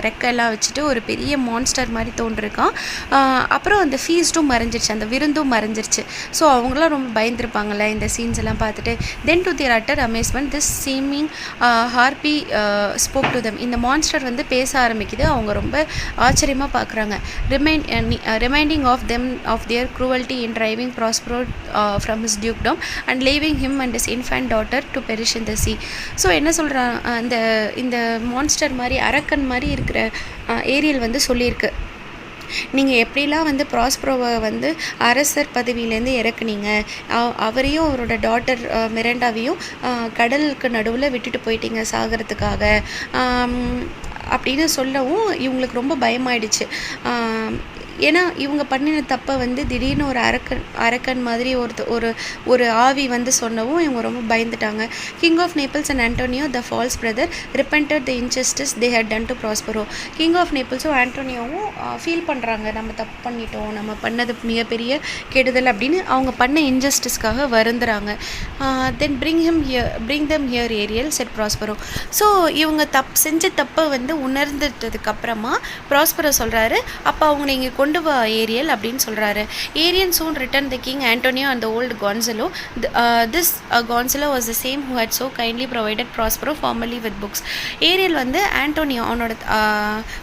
ரெக்கையெல்லாம் வச்சுட்டு ஒரு பெரிய மான்ஸ்டர் மாதிரி தோன்றிருக்கான். அப்புறம் அந்த ஃபீஸ்ட்டும் மறைஞ்சிருச்சு, அந்த விருந்தும் மறைஞ்சிருச்சு. ஸோ அவங்களாம் ரொம்ப பயந்துருப்பாங்கள்ல இந்த சீன்ஸ் எல்லாம் பார்த்துட்டு. Then to their utter amazement this seeming harpy spoke to them. இந்த மான்ஸ்டர் வந்து பேச ஆரம்பிக்குது. அவங்க ரொம்ப ஆச்சரியமாக பார்க்குறாங்க. Reminding of them of their cruelty in driving Prospero from his dukedom and leaving him and his infant daughter to perish in the sea. So என்ன சொல்கிறான், இந்த மான்ஸ்டர் மாதிரி அரக்கன் மாதிரி இருக்கிற ஏரியல் வந்து சொல்லியிருக்கு, நீங்கள் எப்படிலாம் வந்து ப்ராஸ்பரோவை வந்து அரசர் பதவியிலேருந்து இறக்குனீங்க, அவரையும் அவரோட டாட்டர் மிராண்டாவையும் கடலுக்கு நடுவில் விட்டுட்டு போயிட்டீங்க சாகிறதுக்காக அப்படின்னு சொல்லவும் இவங்களுக்கு ரொம்ப பயமாயிடுச்சு. ஏன்னா இவங்க பண்ணின தப்பை வந்து திடீர்னு ஒரு அரக்கன் மாதிரி ஒரு ஆவி வந்து சொன்னவும் இவங்க ரொம்ப பயந்துட்டாங்க. King of Naples and Antonio the false brother repented the injustice they had done to Prospero. King of நேபிள்ஸும் ஆண்டோனியோவும் ஃபீல் பண்ணுறாங்க, நம்ம தப்பு பண்ணிட்டோம், நம்ம பண்ணது மிகப்பெரிய கெடுதல் அப்படின்னு அவங்க பண்ண இன்ஜஸ்டிஸ்க்காக வருந்துறாங்க. Then bring them here Ariel said Prospero. So இவங்க செஞ்ச தப்பை வந்து உணர்ந்துட்டதுக்கப்புறமா ப்ராஸ்பரோ சொல்கிறாரு, அப்போ அவங்க நீங்கள் கொண்டு வா ஏரியல் அப்படின்னு சொல்கிறாரு. Aryan soon returned the king Antonio and the old Gonzalo. This Gonzalo was the same who had so kindly provided Prospero formerly with books. Ariel வந்து ஆண்டோனியோ அவனோட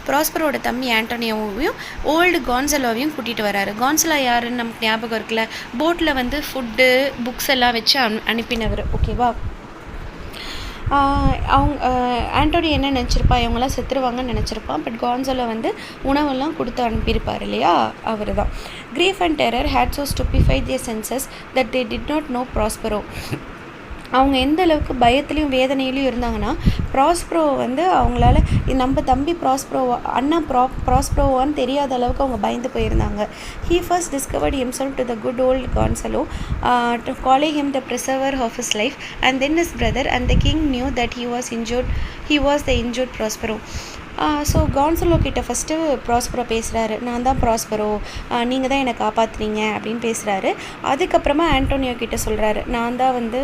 ப்ராஸ்பரோட தம்பி ஆண்டோனியோவையும் ஓல்டு கான்சலோவையும் கூட்டிகிட்டு வராரு. கான்சலோ யாருன்னு நமக்கு ஞாபகம் இருக்குல்ல, போட்டில் வந்து ஃபுட்டு புக்ஸ் எல்லாம் வச்சு அனுப்பினவர். ஓகேவா? அவங்க ஆண்டோனி என்ன நினச்சிருப்பா, இவங்களாம் செத்துருவாங்கன்னு நினச்சிருப்பான். பட் கான்சலோ வந்து உணவெல்லாம் கொடுத்து அனுப்பியிருப்பார் இல்லையா, அவர் தான். Grief and terror had so stupefied their senses that they did not know Prospero. அவங்க எந்த அளவுக்கு பயத்துலேயும் வேதனையிலையும் இருந்தாங்கன்னா, ப்ராஸ்பரோ வந்து அவங்களால நம்ம தம்பி ப்ராஸ்பரோவா அண்ணா ப்ராஸ்பரோவான்னு தெரியாத அளவுக்கு அவங்க பயந்து போயிருந்தாங்க. He first discovered himself to the good old Gonzalo, calling him the preserver of his life, and then his brother, and the king knew that he was the injured Prospero. So Gonzalo கிட்ட first Prospero பேசுகிறாரு. நான் தான் Prospero, நீங்கள் தான் என்னை காப்பாற்றுனீங்க அப்படின்னு பேசுகிறாரு. அதுக்கப்புறமா ஆண்டோனியோ கிட்ட சொல்கிறாரு, நான் தான் வந்து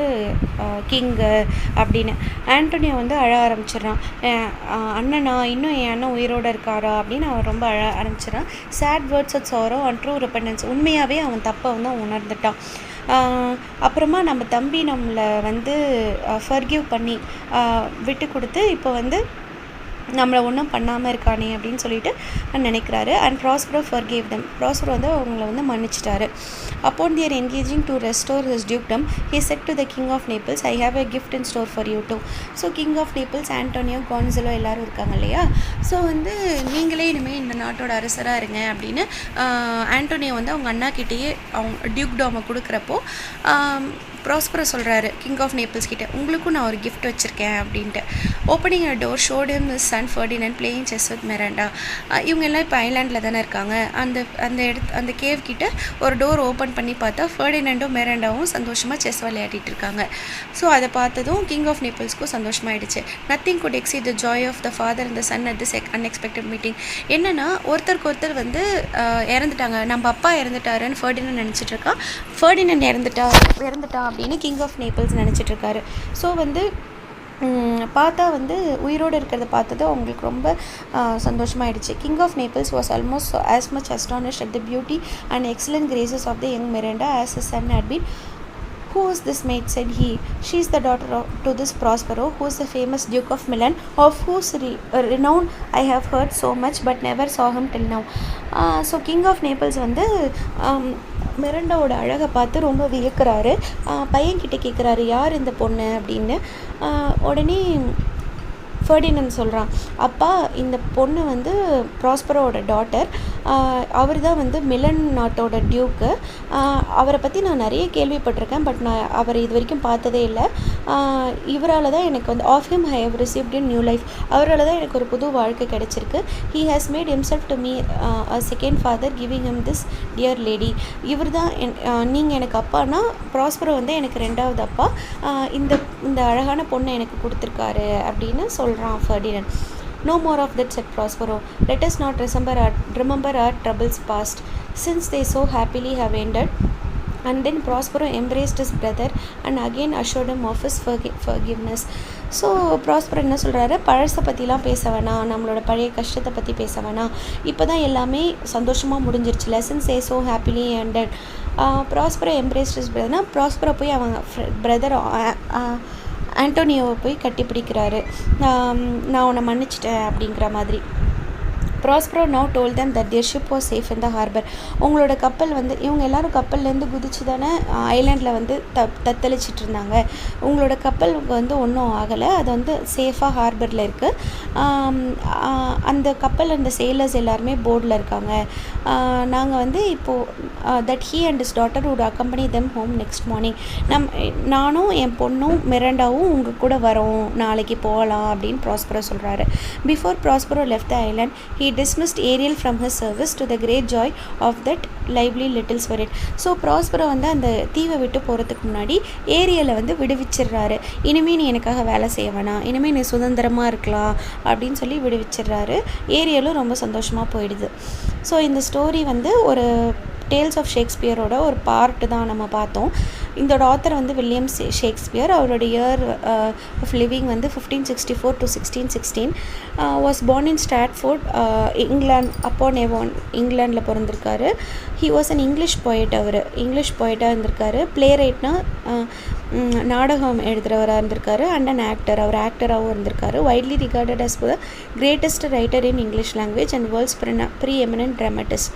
கிங்கு அப்படின்னு. ஆண்டோனியோ வந்து அழ ஆரம்பிச்சிடுறான். அண்ணனா இன்னும் என் அண்ணன் உயிரோடு இருக்காரா அப்படின்னு அவன் ரொம்ப அழ ஆரம்பிச்சிடறான். Sad words of sorrow and true repentance. உண்மையாகவே அவன் தப்பை வந்து உணர்ந்துட்டான். அப்புறமா நம்ம தம்பி நம்மளை வந்து ஃபர்கிவ் பண்ணி விட்டு கொடுத்து இப்போ வந்து நம்மளை ஒன்றும் பண்ணாமல் இருக்கானே அப்படின்னு சொல்லிட்டு நினைக்கிறாரு. And Prospero forgave them. Prospero வந்து அவங்கள வந்து மன்னிச்சிட்டாரு. Upon their engaging to restore his dukedom he said to the king of Naples, I have a gift in store for you too. So king of Naples Antonio Gonzalo எல்லோரும் இருக்காங்க இல்லையா. So வந்து நீங்களே இனிமேல் இந்த நாட்டோட அரசராக இருங்க அப்படின்னு ஆண்டோனியோ வந்து அவங்க அண்ணா கிட்டேயே அவங்க டியூக்டாமை கொடுக்குறப்போ ப்ராஸ்பரோ சொல்கிறாரு கிங் ஆஃப் நேபிள்ஸ் கிட்டே, உங்களுக்கும் நான் ஒரு கிஃப்ட் வச்சுருக்கேன் அப்படின்ட்டு. Opening a door showed him his son Ferdinand playing chess with Miranda. இவங்க எல்லாம் இப்போ ஐலாண்டில் தானே இருக்காங்க. அந்த கேவ் கிட்ட ஒரு டோர் ஓப்பன் பண்ணி பார்த்தா ஃபர்டினண்டும் மிராண்டாவும் சந்தோஷமாக செஸ் விளையாடிட்டு இருக்காங்க. ஸோ அதை பார்த்ததும் கிங் ஆஃப் நேபிள்ஸ்க்கும் சந்தோஷமாயிடுச்சு. Nothing could exceed the joy of the father and the son at this unexpected meeting. என்னென்னா ஒருத்தருக்கு ஒருத்தர் வந்து இறந்துட்டாங்க, நம்ம அப்பா இறந்துட்டாருன்னு ஃபர்டினண்ட் நினச்சிட்டு இருக்கான். ஃபர்டினண்ட் இறந்துட்டா அப்படின்னு கிங் ஆஃப் நேபிள்ஸ் நினச்சிட்ருக்காரு. ஸோ வந்து பார்த்தா வந்து உயிரோடு இருக்கிறத பார்த்தது அவங்களுக்கு ரொம்ப சந்தோஷமாயிடுச்சு. King of Naples was almost as much astonished at the beauty and excellent graces of the young Miranda as his son had been. Who is this maid, said he. She is the daughter to this Prospero, who is the famous Duke of Milan, of whose renown I have heard so much but never saw him till now. So King of Naples வந்து மிரண்டாவோட அழகை பார்த்து ரொம்ப வியக்கிறாரு. பையன்கிட்ட கேட்குறாரு, யார் இந்த பொண்ணு அப்படின்னு. உடனே ஃபர்டினண்ட் சொல்கிறான், அப்பா இந்த பொண்ணு வந்து ப்ராஸ்பரோட டாட்டர், அவர் தான் வந்து மிலன் நாட்டோட டியூக்கு. அவரை பற்றி நான் நிறைய கேள்விப்பட்டிருக்கேன், பட் நான் அவரை இது வரைக்கும் பார்த்ததே இல்லை. இவரால் தான் எனக்கு வந்து of him I have received in new life. அவரால் தான் எனக்கு ஒரு புது வாழ்க்கை கிடைச்சிருக்கு. He has made himself to me a second father giving him this dear lady. இவர் தான் நீங்கள் எனக்கு அப்பானா, ப்ராஸ்பரோ வந்து எனக்கு ரெண்டாவது அப்பா. இந்த அழகான பொண்ணை எனக்கு கொடுத்துருக்காரு அப்படின்னு சொல்கிறான் Ferdinand. No more of that, said Prospero. Let us not remember our troubles past, since they so happily have ended. And then Prospero embraced his brother and again assured him of his forgiveness. So Prospero என்ன சொல்கிறாரு, பழசை பற்றிலாம் பேச வேணாம், நம்மளோட பழைய கஷ்டத்தை பற்றி பேச வேணாம், இப்போ தான் எல்லாமே சந்தோஷமாக முடிஞ்சிருச்சு. Lessons a so happily ended. Prospero embraced his பிரதர்னா, ப்ராஸ்பரோ போய் அவங்க பிரதர் ஆண்டோனியோவை போய் கட்டி பிடிக்கிறாரு. நான் உன்னை மன்னிச்சிட்டேன் அப்படிங்கிற மாதிரி. Prospero now told them that their ship was safe in the harbor. உங்களோட கப்பல் வந்து இவங்க எல்லோரும் கப்பல்லேருந்து குதிச்சு தானே ஐலாண்டில் வந்து தத்தளிச்சிட்டு இருந்தாங்க. உங்களோட கப்பல் வந்து ஒன்றும் ஆகலை, அது வந்து சேஃபாக ஹார்பரில் இருக்குது. அந்த கப்பல் அந்த சேலர்ஸ் எல்லாருமே போர்டில் இருக்காங்க. நாங்கள் வந்து இப்போது that he and his daughter would accompany them home next morning. நானும் என் பொண்ணும் மிராண்டாவும் உங்கள் கூட வரோம், நாளைக்கு போகலாம் அப்படின்னு ப்ராஸ்பரோ சொல்கிறாரு. Before Prospero left the island he dismissed Ariel from his service to the great joy of that lively little spirit. So Prospero வந்து அந்த தீவை விட்டு போகிறதுக்கு முன்னாடி ஏரியலை வந்து விடுவிச்சிடுறாரு. இனிமேல் நீ எனக்காக வேலை செய்ய வேணாம், இனிமேல் நீ சுதந்திரமாக இருக்கலாம் அப்படின்னு சொல்லி விடுவிச்சிடுறாரு. ஏரியலும் ரொம்ப சந்தோஷமாக போயிடுது. ஸோ இந்த ஸ்டோரி வந்து ஒரு டேல்ஸ் ஆஃப் ஷேக்ஸ்பியரோட ஒரு பார்ட்டு தான் நம்ம பார்த்தோம். இதோட ஆத்தர் வந்து வில்லியம் ஷேக்ஸ்பியர். அவரோட இயர் ஆஃப் லிவிங் வந்து 1564 to 1616. Was born in Stratford, England, upon Avon, இங்கிலாண்டில் பிறந்திருக்காரு. ஹி வாஸ் அன் இங்கிலீஷ் போய்ட். அவர் இங்கிலீஷ் போய்ட்டாக இருந்திருக்காரு. ப்ளே ரைட்னா நாடகம் எழுதுகிறவராக இருந்திருக்காரு. அண்ட் அன் ஆக்டர், அவர் ஆக்டராகவும் இருந்திருக்காரு. Widely regarded as the greatest writer in English language and world's preeminent dramatist.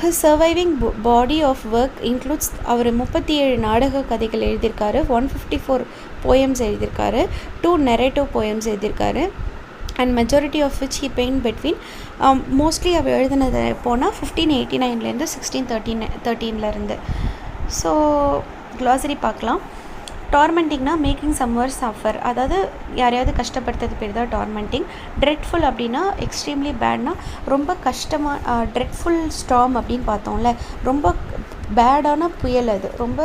His surviving body of work includes அவர் 37 நாடக கதைகள் எழுதியிருக்காரு, 154 poems எழுதியிருக்காரு, 2 narrative poems எழுதியிருக்காரு. And majority of which he penned between mostly அவர் எழுதினது போனால் 1589 1613 ஸோ க்ளாசரி பார்க்கலாம். டார்மெண்டிங்னா மேக்கிங் சம்வர் சஃபர், அதாவது யாரையாவது கஷ்டப்படுத்துறது பேர் தான் டார்மெண்டிங். ட்ரெட்ஃபுல் அப்படின்னா எக்ஸ்ட்ரீம்லி பேட்னா ரொம்ப கஷ்டமாக, ட்ரெட்ஃபுல் ஸ்டார்ம் அப்படின்னு பார்த்தோம்ல, ரொம்ப பேடான புயல், அது ரொம்ப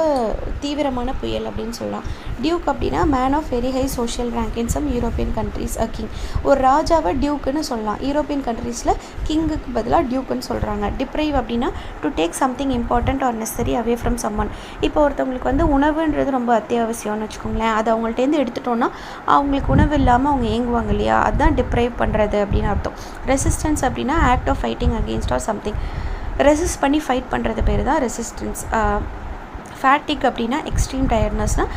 தீவிரமான புயல் அப்படின்னு சொல்லலாம். டியூக் அப்படின்னா man of very high social rank in some European countries, a king. ஒரு ராஜாவை டியூக்குன்னு சொல்லலாம். யூரோப்பியன் கண்ட்ரீஸில் கிங்குக்கு பதிலாக டியூக்குன்னு சொல்கிறாங்க. டிப்ரைவ் அப்படின்னா to take something important or necessary away from someone. இப்போ ஒருத்தவங்களுக்கு வந்து உணவுன்றது ரொம்ப அத்தியாவசியம்னு வச்சுக்கோங்களேன், அது அவங்கள்ட்டேருந்து எடுத்துட்டோன்னா அவங்களுக்கு உணவு இல்லாமல் அவங்க ஏங்குவாங்க இல்லையா, அதுதான் டிப்ரைவ் பண்ணுறது அப்படின்னு அர்த்தம். ரெசிஸ்டன்ஸ் அப்படின்னா act of fighting against or something. Resist பண்ணி ஃபைட் பண்ணுறது பேர் தான் ரெசிஸ்டன்ஸ். ஃபேட்டிக் அப்படின்னா எக்ஸ்ட்ரீம் டயர்ட்னஸ்னால்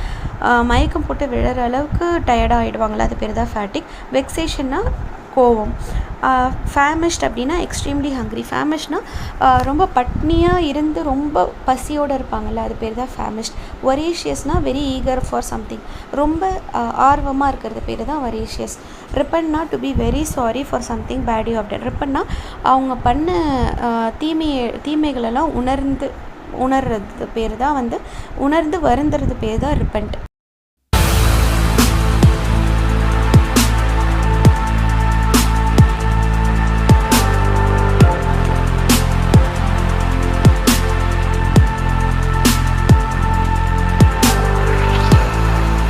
மயக்கம் போட்டு விழுற அளவுக்கு டயர்டாக ஆகிடுவாங்களா, அது பேர் தான் ஃபேட்டிக். வெக்ஸேஷன்னா கோவம். ஃபேமிஷ்ட் அப்படின்னா எக்ஸ்ட்ரீம்லி ஹங்க்ரி. ஃபேமிஷ்னால் ரொம்ப பட்னியாக இருந்து ரொம்ப பசியோடு இருப்பாங்கள்ல, அது பேர் தான் ஃபேமிஷ்ட். வொரேஷியஸ்னால் வெரி ஈகர் ஃபார் சம்திங், ரொம்ப ஆர்வமாக இருக்கிறது பேர் தான் வொரேஷியஸ். ரிப்பன்னா to be very sorry for something bad you done. ரிப்பன்னா அவங்க பண்ண தீமைகளெல்லாம் உணர்றது பேர் தான் வந்து உணர்ந்து வருந்துறது பேர் தான் ரிப்பன்ட்.